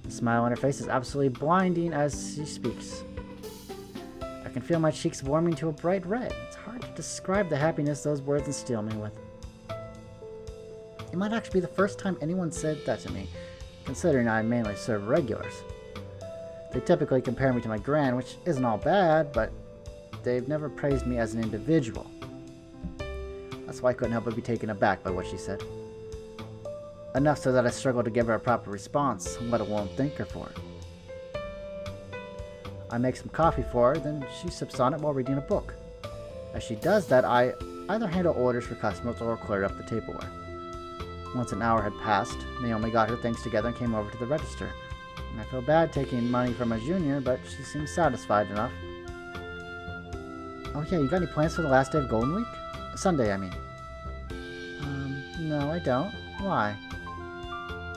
The smile on her face is absolutely blinding as she speaks. I can feel my cheeks warming to a bright red. It's hard to describe the happiness those words instill me with. It might actually be the first time anyone said that to me, considering I mainly serve regulars. They typically compare me to my gran, which isn't all bad, but they've never praised me as an individual. That's why I couldn't help but be taken aback by what she said. Enough so that I struggle to give her a proper response, let alone thank her for it. I make some coffee for her, then she sips on it while reading a book. As she does that, I either handle orders for customers or clear up the tableware. Once an hour had passed, Naomi got her things together and came over to the register. I feel bad taking money from a junior, but she seems satisfied enough. Oh yeah, you got any plans for the last day of Golden Week? Sunday, I mean. No, I don't. Why?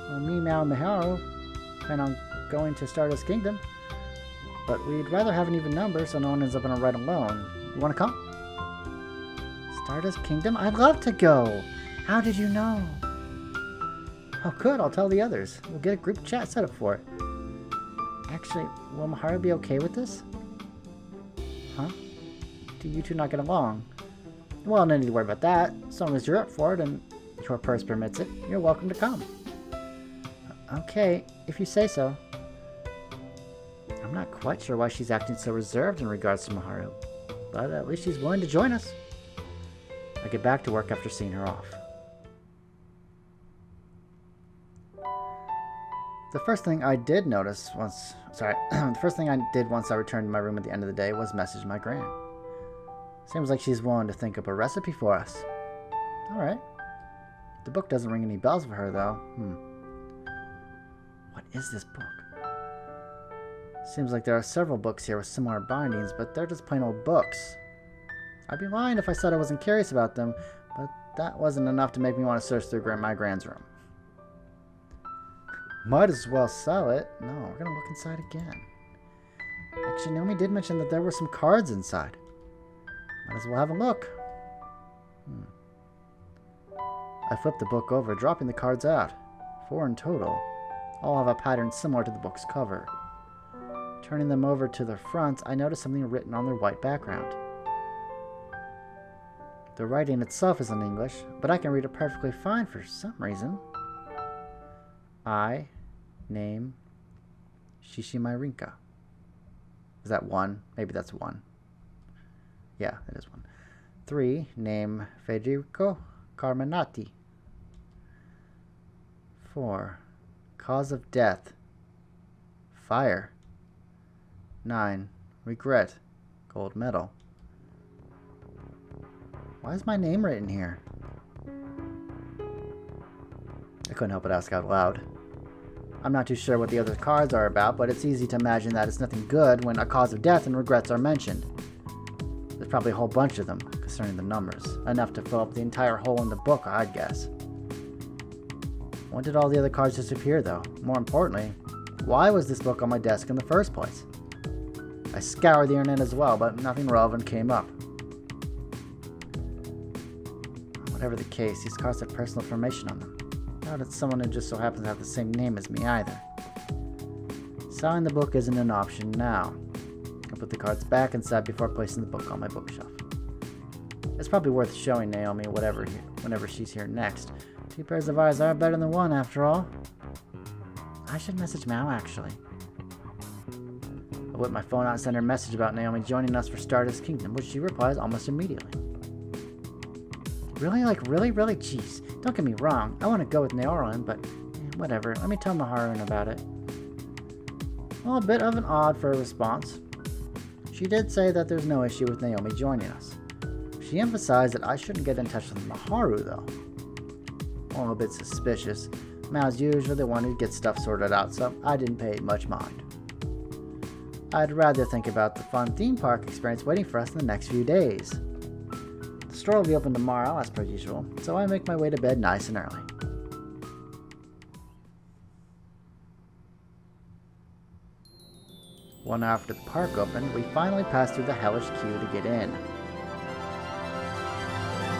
Well, me, Mao, and Miharu plan on going to Stardust Kingdom, but we'd rather have an even number so no one ends up on a ride alone. You want to come? Stardust Kingdom? I'd love to go! How did you know? Oh good, I'll tell the others. We'll get a group chat set up for it. Actually, will Miharu be okay with this? Huh? Do you two not get along? Well, no need to worry about that. As long as you're up for it and your purse permits it, you're welcome to come. Okay, if you say so. I'm not quite sure why she's acting so reserved in regards to Miharu, but at least she's willing to join us. I get back to work after seeing her off. The first thing I did once I returned to my room at the end of the day was message my gran. Seems like she's willing to think up a recipe for us. Alright. The book doesn't ring any bells for her, though. What is this book? Seems like there are several books here with similar bindings, but they're just plain old books. I'd be lying if I said I wasn't curious about them, but that wasn't enough to make me want to search through my gran's room. Might as well sell it. No, we're gonna look inside again. Actually, Naomi did mention that there were some cards inside. Might as well have a look. I flipped the book over, dropping the cards out. 4 in total. All have a pattern similar to the book's cover. Turning them over to the front, I noticed something written on their white background. The writing itself is in English, but I can read it perfectly fine for some reason. I name Shishimai Rinka. Is that 1? Maybe that's 1. Yeah, it is 1. 3. Name Federico Carminati. 4. Cause of death. Fire. 9. Regret. Gold medal. Why is my name written here? I couldn't help but ask out loud. I'm not too sure what the other cards are about, but it's easy to imagine that it's nothing good when a cause of death and regrets are mentioned. There's probably a whole bunch of them concerning the numbers. Enough to fill up the entire hole in the book, I'd guess. When did all the other cards disappear, though? More importantly, why was this book on my desk in the first place? I scoured the internet as well, but nothing relevant came up. Whatever the case, these cards have personal information on them. Not it's someone who just so happens to have the same name as me either. Selling the book isn't an option now. I put the cards back inside before placing the book on my bookshelf. It's probably worth showing Naomi whenever she's here next. 2 pairs of eyes are better than 1 after all. I should message Mao actually. I whip my phone out and send her a message about Naomi joining us for Stardust Kingdom, which she replies almost immediately. Really? Like, really? Really? Jeez. Don't get me wrong. I want to go with Naorin, but whatever. Let me tell Miharu about it. Well, a bit of an odd for a response. She did say that there's no issue with Naomi joining us. She emphasized that I shouldn't get in touch with Miharu, though. Well, I'm a bit suspicious. Mao's usually the one who gets stuff sorted out, so I didn't pay much mind. I'd rather think about the fun theme park experience waiting for us in the next few days. The store will be open tomorrow, as per usual, so I make my way to bed nice and early. One hour after the park opened, we finally passed through the hellish queue to get in.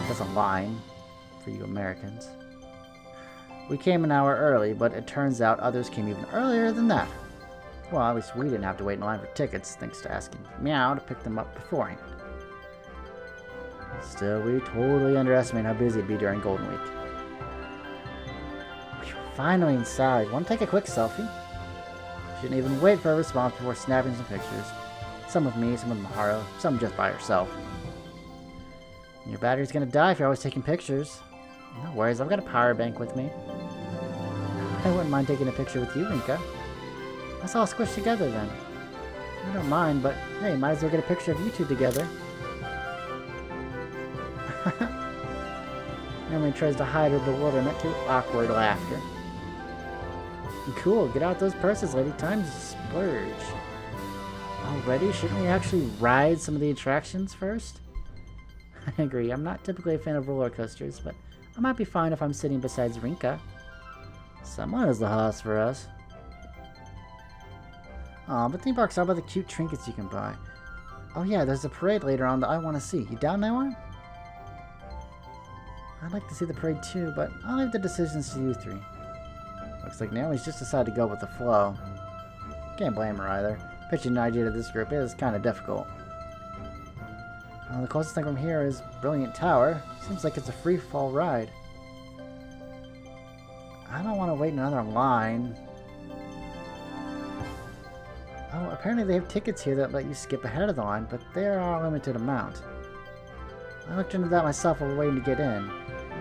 That's a line for you Americans. We came an hour early, but it turns out others came even earlier than that. Well, at least we didn't have to wait in line for tickets, thanks to asking Meow to pick them up beforehand. Still, we totally underestimate how busy it'd be during Golden Week. We're finally inside. Want to take a quick selfie? She didn't even wait for a response before snapping some pictures. Some with me, some with Miharu, some just by herself. Your battery's gonna die if you're always taking pictures. No worries, I've got a power bank with me. I wouldn't mind taking a picture with you, Rinka. Let's all squish together then. I don't mind, but hey, might as well get a picture of you two together. Naomi tries to hide her bewilderment through awkward laughter. Cool, get out those purses, lady. Time to splurge. Already? Shouldn't we actually ride some of the attractions first? I agree, I'm not typically a fan of roller coasters, but I might be fine if I'm sitting beside Rinka. Someone is the host for us. Aw, but theme parks are about the cute trinkets you can buy. Oh yeah, there's a parade later on that I want to see. You down, Naomi? I'd like to see the parade too, but I'll leave the decisions to you three. Looks like Naomi's just decided to go with the flow. Can't blame her either. Pitching an idea to this group is kind of difficult. The closest thing from here is Brilliant Tower. Seems like it's a free-fall ride. I don't want to wait in another line. Oh, apparently they have tickets here that let you skip ahead of the line, but they are a limited amount. I looked into that myself while waiting to get in.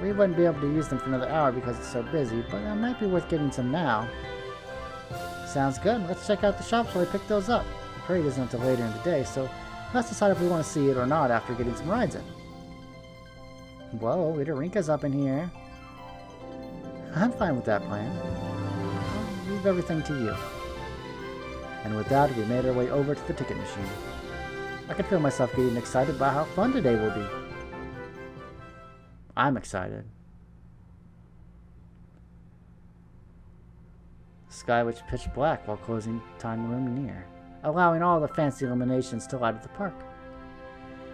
We wouldn't be able to use them for another hour because it's so busy, but it might be worth getting some now. Sounds good. Let's check out the shops while we pick those up. The parade isn't until later in the day, so let's decide if we want to see it or not after getting some rides in. Whoa, Rinka's up in here. I'm fine with that plan. I'll leave everything to you. And with that, we made our way over to the ticket machine. I could feel myself getting excited about how fun today will be. I'm excited. The sky was pitch black while closing time looming near, allowing all the fancy illuminations to light up the park.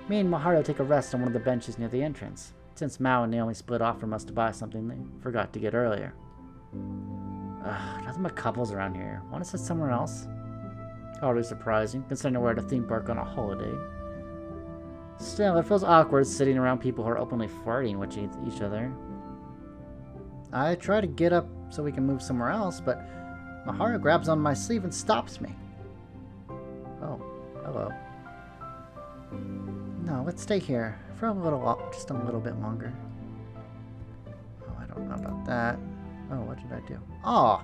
Me and Maharu take a rest on one of the benches near the entrance, since Mao and Naomi split off from us to buy something they forgot to get earlier. Nothing but couples around here. Want to sit somewhere else? Hardly surprising, considering we're at a theme park on a holiday. Still, it feels awkward sitting around people who are openly flirting with each other. I try to get up so we can move somewhere else, but Maharu grabs on my sleeve and stops me. Oh, hello. No, let's stay here for just a little bit longer. Oh, I don't know about that. Oh, what did I do? Oh!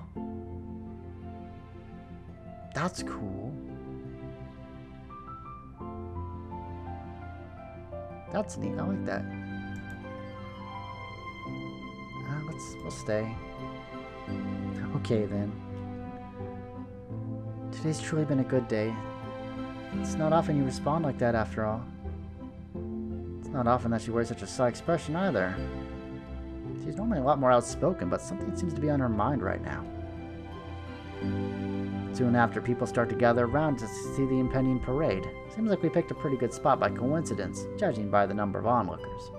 That's cool. That's neat. I like that. We'll stay. Okay then. Today's truly been a good day. It's not often you respond like that after all. It's not often that she wears such a sly expression either. She's normally a lot more outspoken, but something seems to be on her mind right now. Soon after, people start to gather around to see the impending parade. Seems like we picked a pretty good spot by coincidence, judging by the number of onlookers.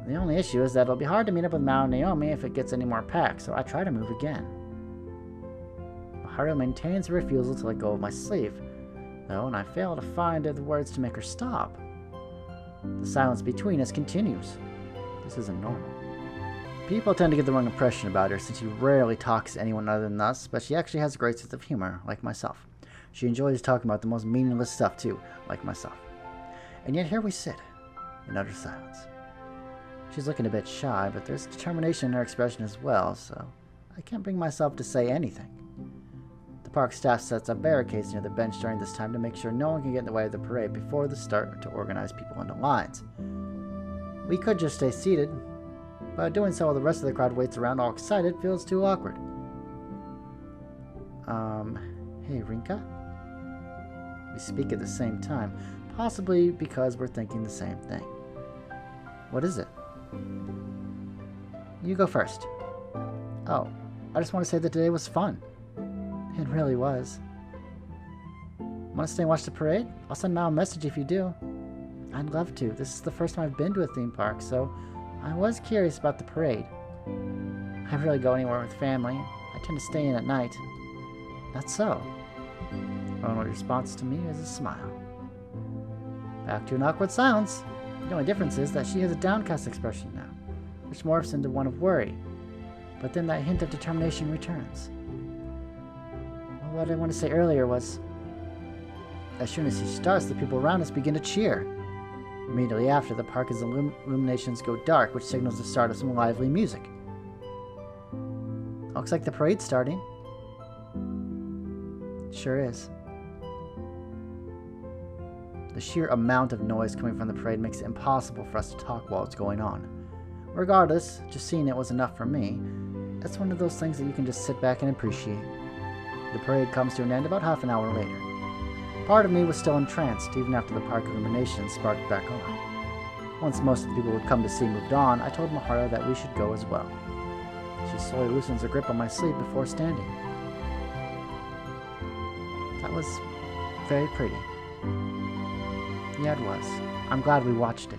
The only issue is that it'll be hard to meet up with Mao and Naomi if it gets any more packed, so I try to move again. Maharu maintains a refusal to let go of my sleeve, though, and I fail to find the words to make her stop. The silence between us continues. This isn't normal. People tend to get the wrong impression about her since she rarely talks to anyone other than us, but she actually has a great sense of humor, like myself. She enjoys talking about the most meaningless stuff too, like myself. And yet here we sit, in utter silence. She's looking a bit shy, but there's determination in her expression as well, so I can't bring myself to say anything. The park staff sets up barricades near the bench during this time to make sure no one can get in the way of the parade before the start to organize people into lines. We could just stay seated, but doing so while the rest of the crowd waits around all excited feels too awkward. Hey Rinka? We speak at the same time, possibly because we're thinking the same thing. What is it? You go first. Oh, I just want to say that today was fun. It really was. Want to stay and watch the parade? I'll send Mal a message if you do. I'd love to. This is the first time I've been to a theme park, so I was curious about the parade. I rarely go anywhere with family. I tend to stay in at night. That's so. Only response to me is a smile. Back to an awkward silence. The only difference is that she has a downcast expression now, which morphs into one of worry. But then that hint of determination returns. Well, what I wanted to say earlier was, as soon as she starts, the people around us begin to cheer. Immediately after, the park's illuminations go dark, which signals the start of some lively music. Looks like the parade's starting. Sure is. The sheer amount of noise coming from the parade makes it impossible for us to talk while it's going on. Regardless, just seeing it was enough for me. It's one of those things that you can just sit back and appreciate. The parade comes to an end about half an hour later. Part of me was still entranced, even after the park illumination sparked back on. Once most of the people would come to see moved on, I told Mahara that we should go as well. She slowly loosens her grip on my sleeve before standing. That was very pretty. Yeah, it was. I'm glad we watched it.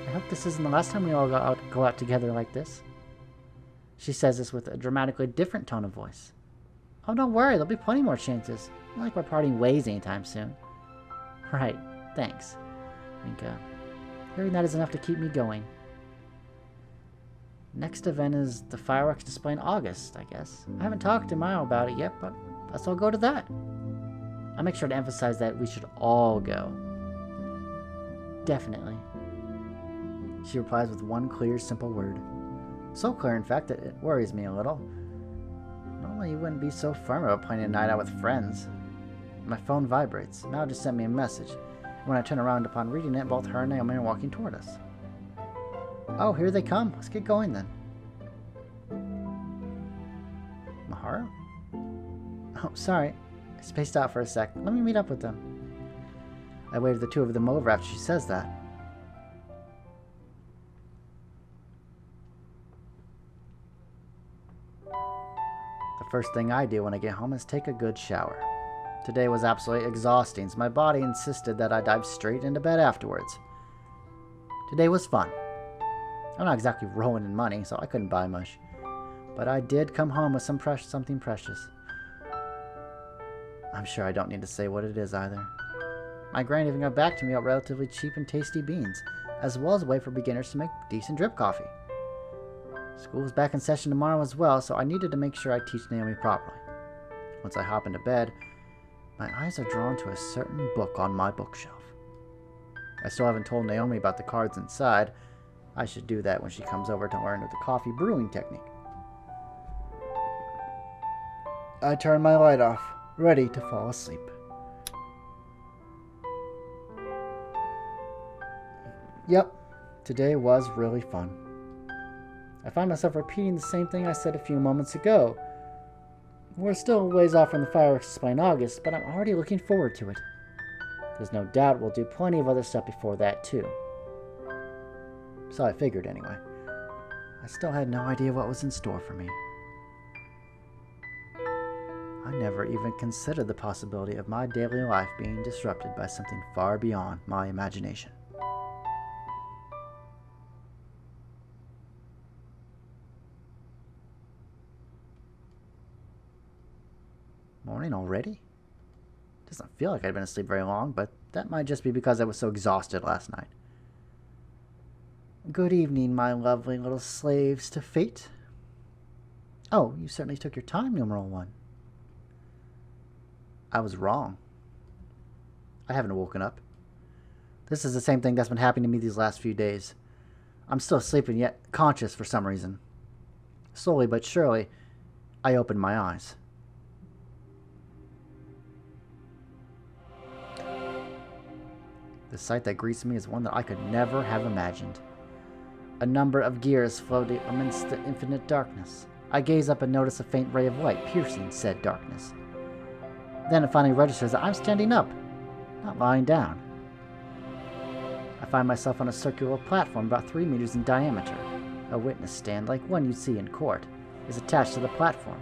I hope this isn't the last time we all go out together like this. She says this with a dramatically different tone of voice. Oh, don't worry, there'll be plenty more chances. Not like we're parting ways anytime soon. Right, thanks, Rinka. Hearing that is enough to keep me going. Next event is the fireworks display in August, I guess. I haven't talked to Maya about it yet, but let's all go to that. I make sure to emphasize that we should all go. Definitely. She replies with one clear, simple word. So clear, in fact, that it worries me a little. Normally you wouldn't be so firm about planning a night out with friends. My phone vibrates. Mal just sent me a message. When I turn around upon reading it, both her and Naomi are walking toward us. Oh, here they come. Let's get going then. Mahara? Oh, sorry. I spaced out for a sec. Let me meet up with them. I wave the two of them over after she says that. The first thing I do when I get home is take a good shower. Today was absolutely exhausting, so my body insisted that I dive straight into bed afterwards. Today was fun. I'm not exactly rolling in money, so I couldn't buy much. But I did come home with something precious. I'm sure I don't need to say what it is either. My gran even got back to me about relatively cheap and tasty beans, as well as a way for beginners to make decent drip coffee. School's back in session tomorrow as well, so I needed to make sure I teach Naomi properly. Once I hop into bed, my eyes are drawn to a certain book on my bookshelf. I still haven't told Naomi about the cards inside. I should do that when she comes over to learn the coffee brewing technique. I turn my light off, ready to fall asleep. Yep, today was really fun. I find myself repeating the same thing I said a few moments ago. We're still a ways off from the fireworks display in August, but I'm already looking forward to it. There's no doubt we'll do plenty of other stuff before that, too. So I figured, anyway. I still had no idea what was in store for me. I never even considered the possibility of my daily life being disrupted by something far beyond my imagination. Morning already? Doesn't feel like I'd been asleep very long, but that might just be because I was so exhausted last night. Good evening, my lovely little slaves to fate. Oh, you certainly took your time, numeral 1. I was wrong. I haven't woken up. This is the same thing that's been happening to me these last few days. I'm still sleeping, yet conscious for some reason. Slowly but surely, I opened my eyes. The sight that greets me is one that I could never have imagined. A number of gears floating amidst the infinite darkness. I gaze up and notice a faint ray of light piercing said darkness. Then it finally registers that I'm standing up, not lying down. I find myself on a circular platform about 3 meters in diameter. A witness stand, like one you'd see in court, is attached to the platform.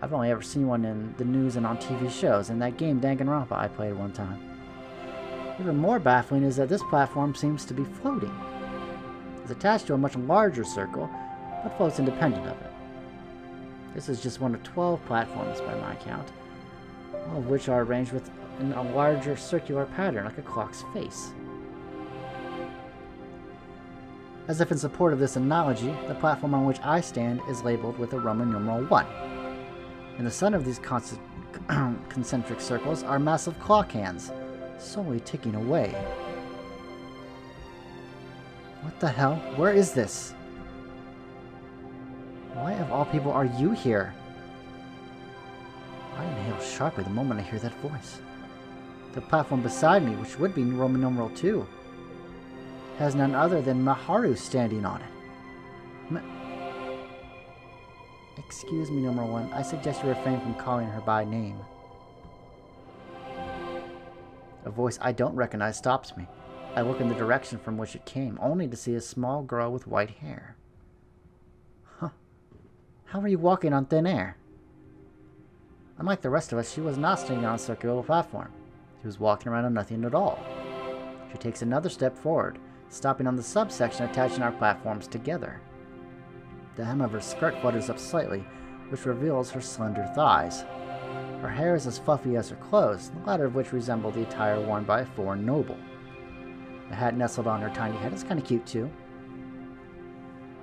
I've only ever seen one in the news and on TV shows, and that game Danganronpa I played one time. Even more baffling is that this platform seems to be floating. It's attached to a much larger circle, but floats independent of it. This is just one of 12 platforms by my count, all of which are arranged in a larger circular pattern like a clock's face. As if in support of this analogy, the platform on which I stand is labeled with a Roman numeral 1. In the center of these concentric circles are massive clock hands, slowly ticking away. What the hell? Where is this? Why of all people are you here? I inhale sharply the moment I hear that voice. The platform beside me, which would be Roman numeral 2, has none other than Maharu standing on it. Excuse me, numeral 1. I suggest you refrain from calling her by name. A voice I don't recognize stops me. I look in the direction from which it came, only to see a small girl with white hair. Huh. How are you walking on thin air? Unlike the rest of us, she was not standing on a circular platform. She was walking around on nothing at all. She takes another step forward, stopping on the subsection attaching our platforms together. The hem of her skirt flutters up slightly, which reveals her slender thighs. Her hair is as fluffy as her clothes, the latter of which resemble the attire worn by a foreign noble. The hat nestled on her tiny head is kind of cute too.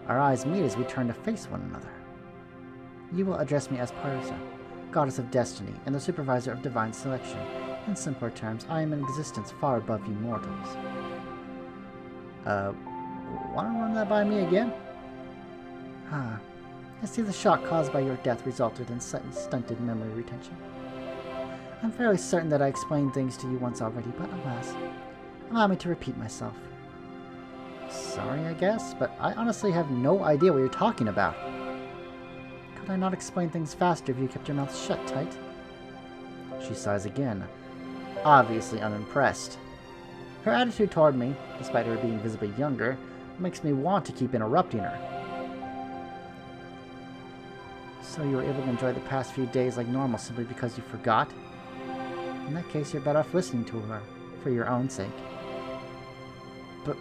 Our eyes meet as we turn to face one another. You will address me as Parsa, goddess of destiny, and the supervisor of divine selection. In simpler terms, I am in existence far above you mortals. Want to run that by me again? I see the shock caused by your death resulted in stunted memory retention. I'm fairly certain that I explained things to you once already, but alas, allow me to repeat myself. Sorry, I guess, but I honestly have no idea what you're talking about. Could I not explain things faster if you kept your mouth shut tight? She sighs again, obviously unimpressed. Her attitude toward me, despite her being visibly younger, makes me want to keep interrupting her. So you were able to enjoy the past few days like normal simply because you forgot? In that case, you're better off listening to her, for your own sake. But...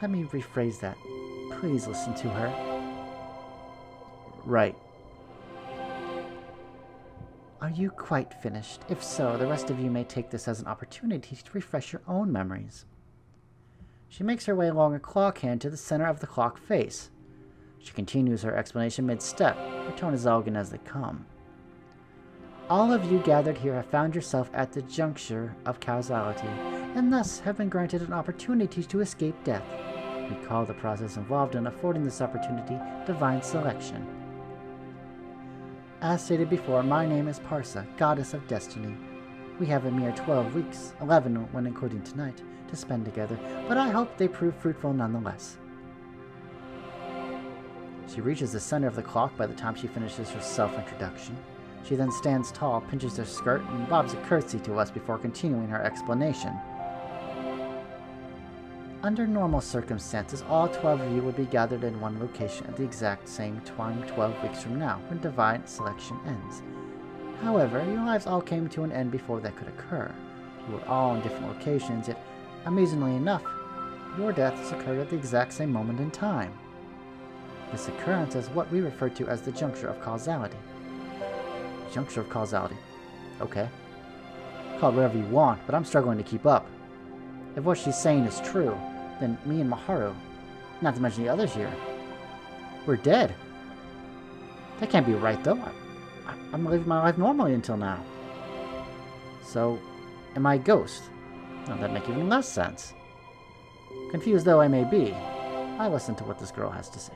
let me rephrase that. Please listen to her. Right. Are you quite finished? If so, the rest of you may take this as an opportunity to refresh your own memories. She makes her way along a clock hand to the center of the clock face. She continues her explanation mid-step. Her tone is elegant as they come. All of you gathered here have found yourself at the juncture of causality, and thus have been granted an opportunity to escape death. We call the process involved in affording this opportunity divine selection. As stated before, my name is Parsa, goddess of destiny. We have a mere 12 weeks, 11 when including tonight, to spend together, but I hope they prove fruitful nonetheless. She reaches the center of the clock by the time she finishes her self-introduction. She then stands tall, pinches her skirt, and bobs a curtsy to us before continuing her explanation. Under normal circumstances, all 12 of you would be gathered in one location at the exact same time 12 weeks from now, when divine selection ends. However, your lives all came to an end before that could occur. You were all in different locations, yet, amusingly enough, your deaths occurred at the exact same moment in time. This occurrence is what we refer to as the juncture of causality. Juncture of causality. Okay. Call it whatever you want, but I'm struggling to keep up. If what she's saying is true, then me and Maharu, not to mention the others here, we're dead. That can't be right, though. I'm living my life normally until now. So, am I a ghost? Well, that'd make even less sense. Confused though I may be, I listen to what this girl has to say.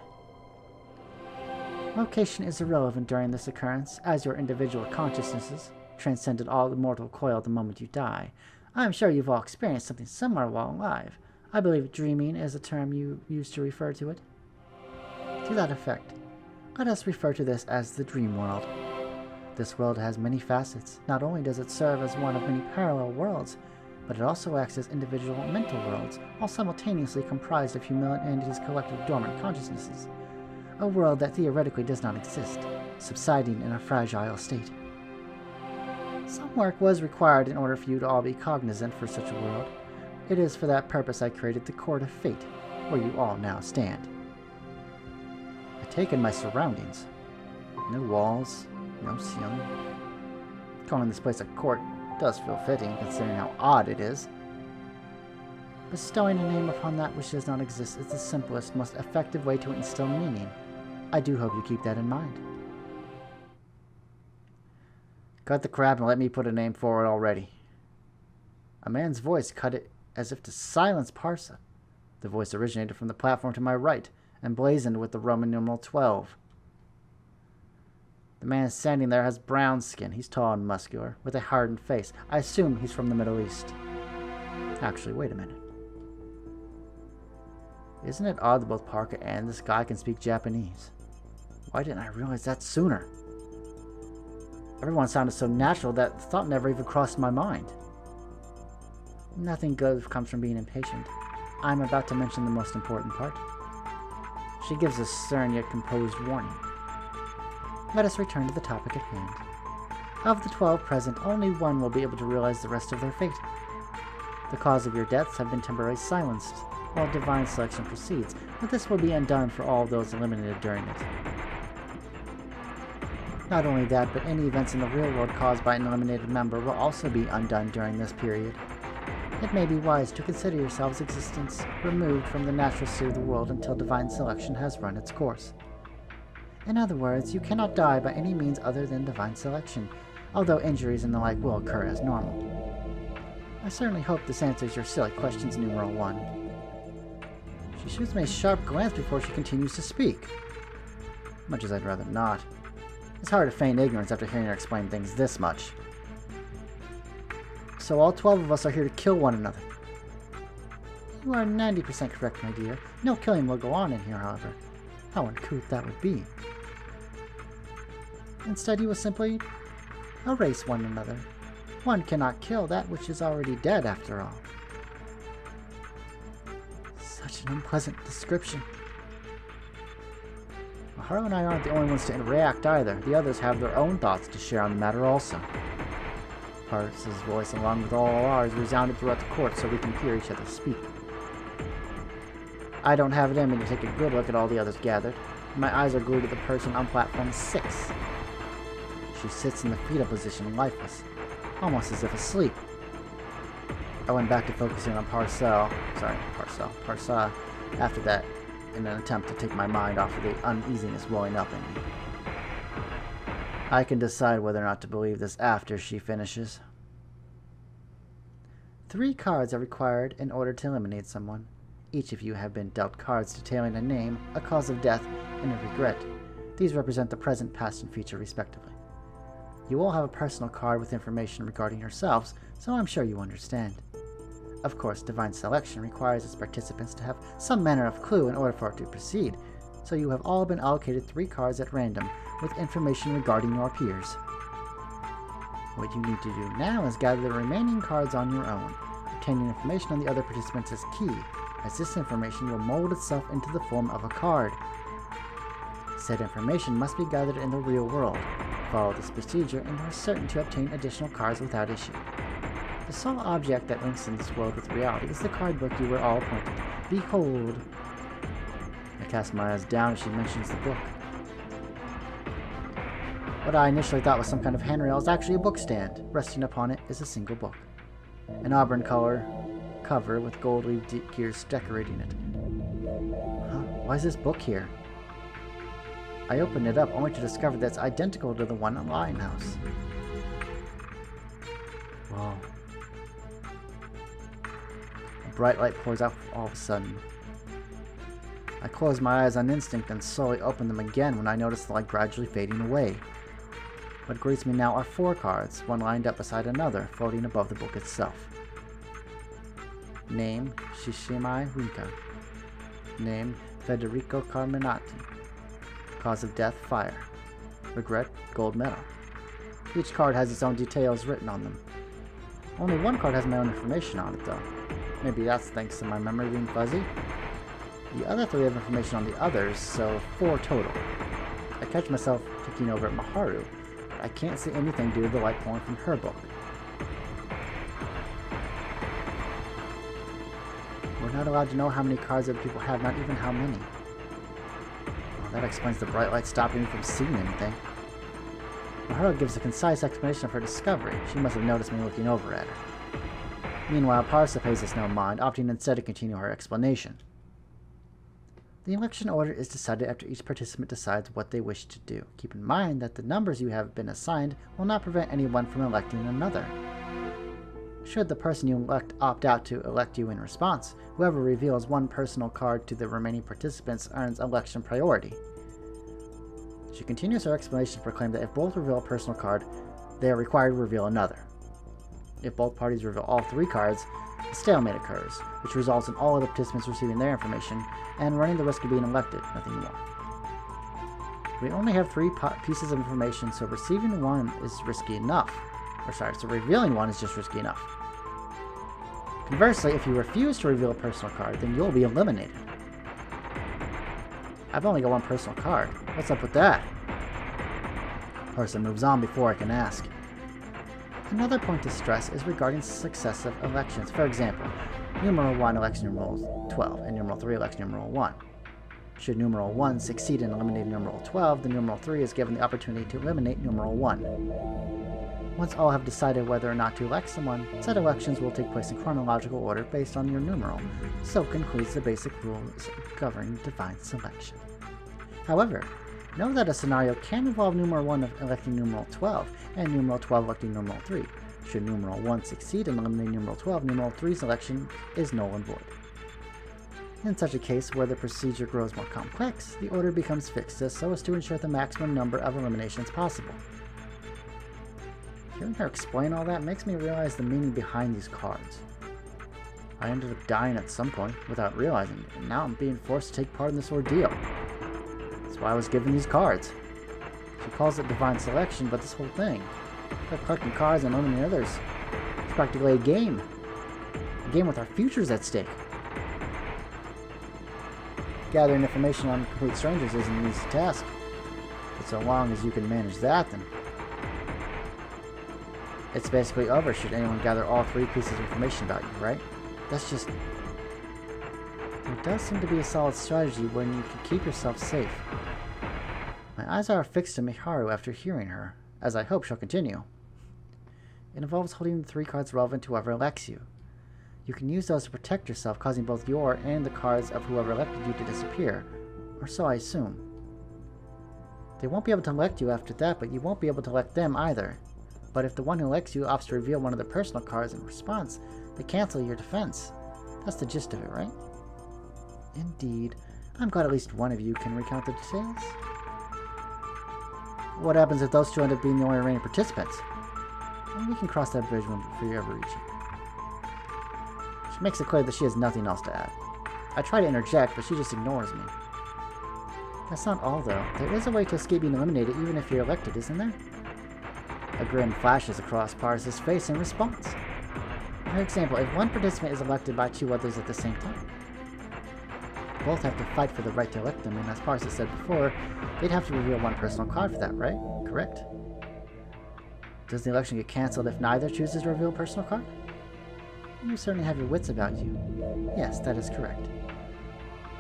Location is irrelevant during this occurrence, as your individual consciousnesses transcended all the mortal coil the moment you die. I'm sure you've all experienced something similar while alive. I believe dreaming is a term you use to refer to it. To that effect, let us refer to this as the dream world. This world has many facets. Not only does it serve as one of many parallel worlds, but it also acts as individual mental worlds, all simultaneously comprised of humanity's collective dormant consciousnesses. A world that theoretically does not exist, subsiding in a fragile state. Some work was required in order for you to all be cognizant for such a world. It is for that purpose I created the Court of Fate, where you all now stand. I take in my surroundings. No walls, no ceiling. Calling this place a court does feel fitting, considering how odd it is. Bestowing a name upon that which does not exist is the simplest, most effective way to instill meaning. I do hope you keep that in mind. Cut the crap and let me put a name for it already. A man's voice cut it as if to silence Parsa. The voice originated from the platform to my right, emblazoned with the Roman numeral 12. The man standing there has brown skin. He's tall and muscular, with a hardened face. I assume he's from the Middle East. Actually, wait a minute. Isn't it odd that both Parker and this guy can speak Japanese? Why didn't I realize that sooner? Everyone sounded so natural that the thought never even crossed my mind. Nothing good comes from being impatient. I'm about to mention the most important part. She gives a stern yet composed warning. Let us return to the topic at hand. Of the 12 present, only one will be able to realize the rest of their fate. The cause of your deaths have been temporarily silenced, while divine selection proceeds, but this will be undone for all those eliminated during it. Not only that, but any events in the real world caused by an eliminated member will also be undone during this period. It may be wise to consider yourselves' existence removed from the natural state of the world until divine selection has run its course. In other words, you cannot die by any means other than divine selection, although injuries and the like will occur as normal. I certainly hope this answers your silly questions, numeral 1. She shoots me a sharp glance before she continues to speak. Much as I'd rather not. It's hard to feign ignorance after hearing her explain things this much. So all 12 of us are here to kill one another. You are 90% correct, my dear. No killing will go on in here, however. How uncouth that would be. Instead, you will simply erase one another. One cannot kill that which is already dead, after all. Such an unpleasant description. Well, Haru and I aren't the only ones to react either. The others have their own thoughts to share on the matter also. Parks' voice, along with all ours, resounded throughout the court so we can hear each other speak. I don't have it in me to take a good look at all the others gathered. My eyes are glued to the person on platform 6. She sits in the fetal position, lifeless, almost as if asleep. I went back to focusing on Parsa after that, in an attempt to take my mind off of the uneasiness welling up in me. I can decide whether or not to believe this after she finishes. 3 cards are required in order to eliminate someone. Each of you have been dealt cards detailing a name, a cause of death, and a regret. These represent the present, past, and future, respectively. You all have a personal card with information regarding yourselves, so I'm sure you understand. Of course, divine selection requires its participants to have some manner of clue in order for it to proceed, so you have all been allocated 3 cards at random, with information regarding your peers. What you need to do now is gather the remaining cards on your own. Obtaining information on the other participants is key, as this information will mold itself into the form of a card. Said information must be gathered in the real world. Follow this procedure and you are certain to obtain additional cards without issue. The sole object that links in this world with reality is the card book you were all appointed. Behold! I cast my eyes down as she mentions the book. What I initially thought was some kind of handrail is actually a book stand. Resting upon it is a single book. An auburn color cover with gold leaf gears decorating it. Huh? Why is this book here? I opened it up only to discover that it's identical to the one in the Lighthouse. Whoa. A bright light pours out all of a sudden. I closed my eyes on instinct and slowly opened them again when I noticed the light gradually fading away. What greets me now are 4 cards, one lined up beside another, floating above the book itself. Name, Shishimai Rinka. Name, Federico Carminati. Cause of death, fire. Regret, gold medal. Each card has its own details written on them. Only one card has my own information on it, though. Maybe that's thanks to my memory being fuzzy? The other 3 have information on the others, so 4 total. I catch myself looking over at Maharu, but I can't see anything due to the light pouring from her book. We're not allowed to know how many cards other people have, not even how many. Well, that explains the bright light stopping me from seeing anything. Maharu gives a concise explanation of her discovery. She must have noticed me looking over at her. Meanwhile, Parsa pays us no mind, opting instead to continue her explanation. The election order is decided after each participant decides what they wish to do. Keep in mind that the numbers you have been assigned will not prevent anyone from electing another. Should the person you elect opt out to elect you in response, whoever reveals one personal card to the remaining participants earns election priority. She continues her explanation to proclaim that if both reveal a personal card, they are required to reveal another. If both parties reveal all 3 cards, a stalemate occurs, which results in all of the participants receiving their information and running the risk of being elected, nothing more. We only have 3 pieces of information, so receiving one is risky enough. So revealing one is just risky enough. Conversely, if you refuse to reveal a personal card, then you'll be eliminated. I've only got one personal card. What's up with that? Person moves on before I can ask. Another point to stress is regarding successive elections. For example, numeral 1 elects numeral 12, and numeral 3 elects numeral 1. Should numeral 1 succeed in eliminating numeral 12, then numeral 3 is given the opportunity to eliminate numeral 1. Once all have decided whether or not to elect someone, said elections will take place in chronological order based on your numeral. So concludes the basic rules governing divine selection. However, know that a scenario can involve numeral 1 electing numeral 12, and numeral 12 electing numeral 3. Should numeral 1 succeed in eliminating numeral 12, numeral 3's election is null and void. In such a case where the procedure grows more complex, the order becomes fixed so as to ensure the maximum number of eliminations possible. Hearing her explain all that makes me realize the meaning behind these cards. I ended up dying at some point without realizing it, and now I'm being forced to take part in this ordeal. That's why I was given these cards. She calls it divine selection, but this whole thing, they're collecting cards and eliminating others, it's practically a game. A game with our futures at stake. Gathering information on complete strangers isn't an easy task, but so long as you can manage that, then it's basically over should anyone gather all 3 pieces of information about you, right? That's just... There does seem to be a solid strategy when you can keep yourself safe. My eyes are fixed to Miharu after hearing her, as I hope she'll continue. It involves holding the 3 cards relevant to whoever elects you. You can use those to protect yourself, causing both your and the cards of whoever elected you to disappear, or so I assume. They won't be able to elect you after that, but you won't be able to elect them either. But if the one who elects you opts to reveal one of their personal cards in response, they cancel your defense. That's the gist of it, right? Indeed. I'm glad at least one of you can recount the details. What happens if those 2 end up being the only remaining participants? Well, we can cross that bridge when we ever reach it. She makes it clear that she has nothing else to add. I try to interject, but she just ignores me. That's not all, though. There is a way to escape being eliminated even if you're elected, isn't there? A grin flashes across Pars's face in response. For example, if one participant is elected by 2 others at the same time, both have to fight for the right to elect them, and as Pars has said before, they'd have to reveal one personal card for that, right? Correct? Does the election get cancelled if neither chooses to reveal a personal card? You certainly have your wits about you. Yes, that is correct.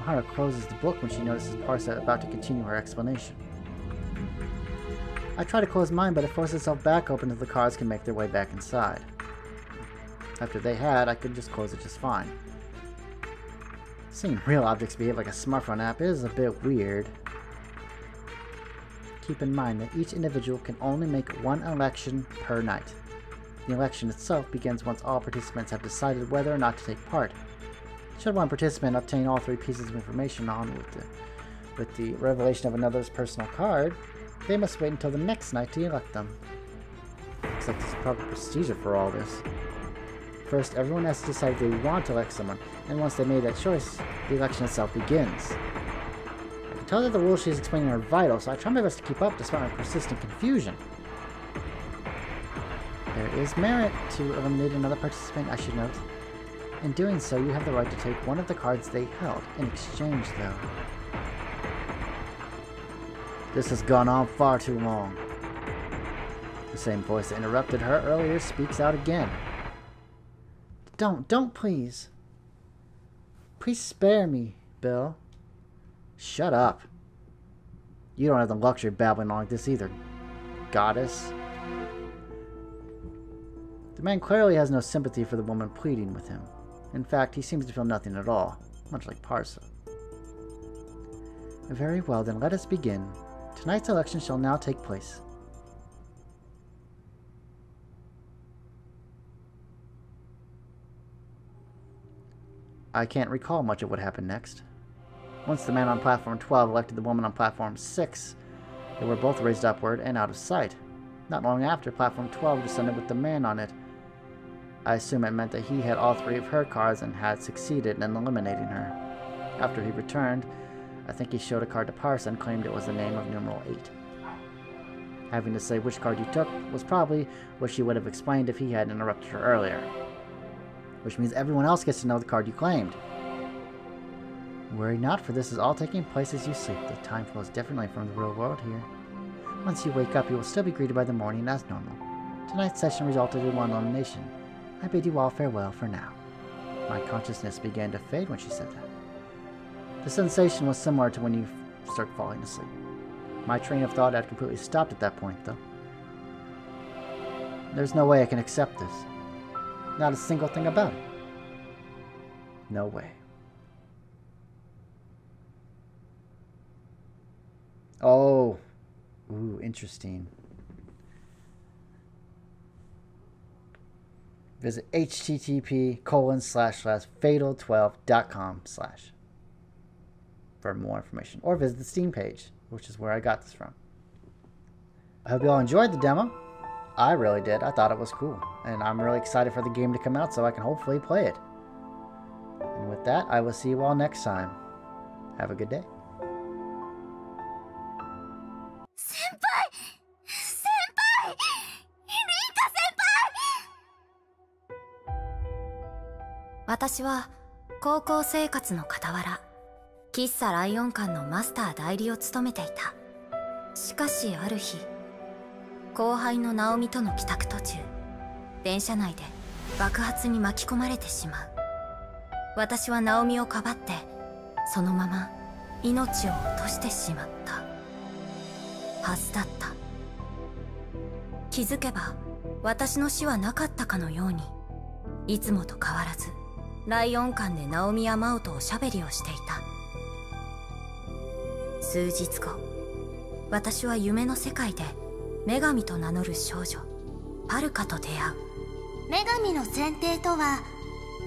Mahara closes the book when she notices Parsa about to continue her explanation. I try to close mine, but it forces itself back open until the cards can make their way back inside. After they had, I could just close it just fine. Seeing real objects behave like a smartphone app is a bit weird. Keep in mind that each individual can only make 1 election per night. The election itself begins once all participants have decided whether or not to take part. Should one participant obtain all 3 pieces of information on with the revelation of another's personal card, they must wait until the next night to elect them. Looks like there's a proper procedure for all this. First, everyone has to decide if they want to elect someone, and once they made that choice, the election itself begins. I can tell that the rules she's explaining are vital, so I try my best to keep up despite my persistent confusion. There is merit to eliminate another participant, I should note. In doing so, you have the right to take one of the cards they held. In exchange, though. This has gone on far too long. The same voice that interrupted her earlier speaks out again. Don't, please. Please spare me, Bill. Shut up. You don't have the luxury of babbling on like this either, goddess. The man clearly has no sympathy for the woman pleading with him. In fact, he seems to feel nothing at all, much like Parsa. Very well, then let us begin. Tonight's election shall now take place. I can't recall much of what happened next. Once the man on platform 12 elected the woman on platform 6, they were both raised upward and out of sight. Not long after, platform 12 descended with the man on it. I assume it meant that he had all 3 of her cards and had succeeded in eliminating her. After he returned, I think he showed a card to parse and claimed it was the name of numeral 8. Having to say which card you took was probably what she would have explained if he had interrupted her earlier. Which means everyone else gets to know the card you claimed. Worry not, for this is all taking place as you sleep. The time flows differently from the real world here. Once you wake up, you will still be greeted by the morning as normal. Tonight's session resulted in 1 elimination. I bid you all farewell for now. My consciousness began to fade when she said that. The sensation was similar to when you start falling asleep. My train of thought had completely stopped at that point, though. There's no way I can accept this. Not a single thing about it. No way. Oh. Ooh, interesting. Visit http://fatal12.com/ for more information. Or visit the Steam page, which is where I got this from. I hope you all enjoyed the demo. I really did. I thought it was cool. And I'm really excited for the game to come out so I can hopefully play it. And with that, I will see you all next time. Have a good day. 私は高校生活の傍ら喫茶ライオン館のマスター代理を務めていた。しかしある日、後輩のナオミとの帰宅途中、電車内で爆発に巻き込まれてしまう。私はナオミをかばってそのまま命を落としてしまったはずだった。気づけば私の死はなかったかのように、いつもと変わらずライオン館でナオミやマオとおしゃべりをしていた。数日後、私は夢の世界で女神と名乗る少女パルカと出会う。女神の選定とは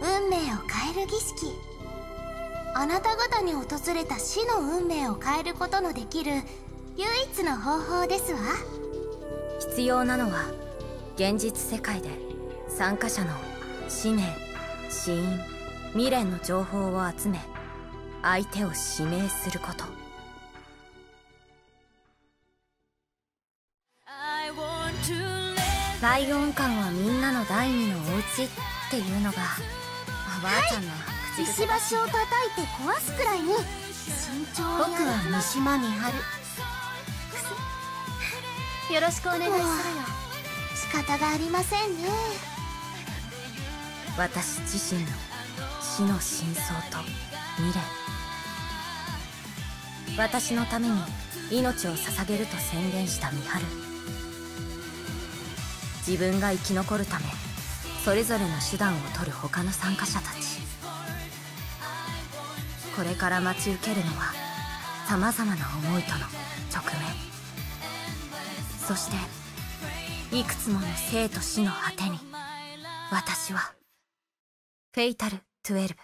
運命を変える儀式。あなた方に訪れた死の運命を変えることのできる唯一の方法ですわ。必要なのは現実世界で参加者の氏名、死因、未練の情報を集め相手を指名すること。ライオン館はみんなの第二のお家っていうのがおばあちゃんの口癖だし、石橋を叩いて壊すくらいに慎重に。僕は三島美晴。よろしくお願いするよ。仕方がありませんね。私自身の死の真相と未練。私のために命を捧げると宣言した美晴。自分が生き残るためそれぞれの手段を取る他の参加者たち。これから待ち受けるのはさまざまな思いとの直面、そしていくつもの生と死の果てに、私はフェイタル12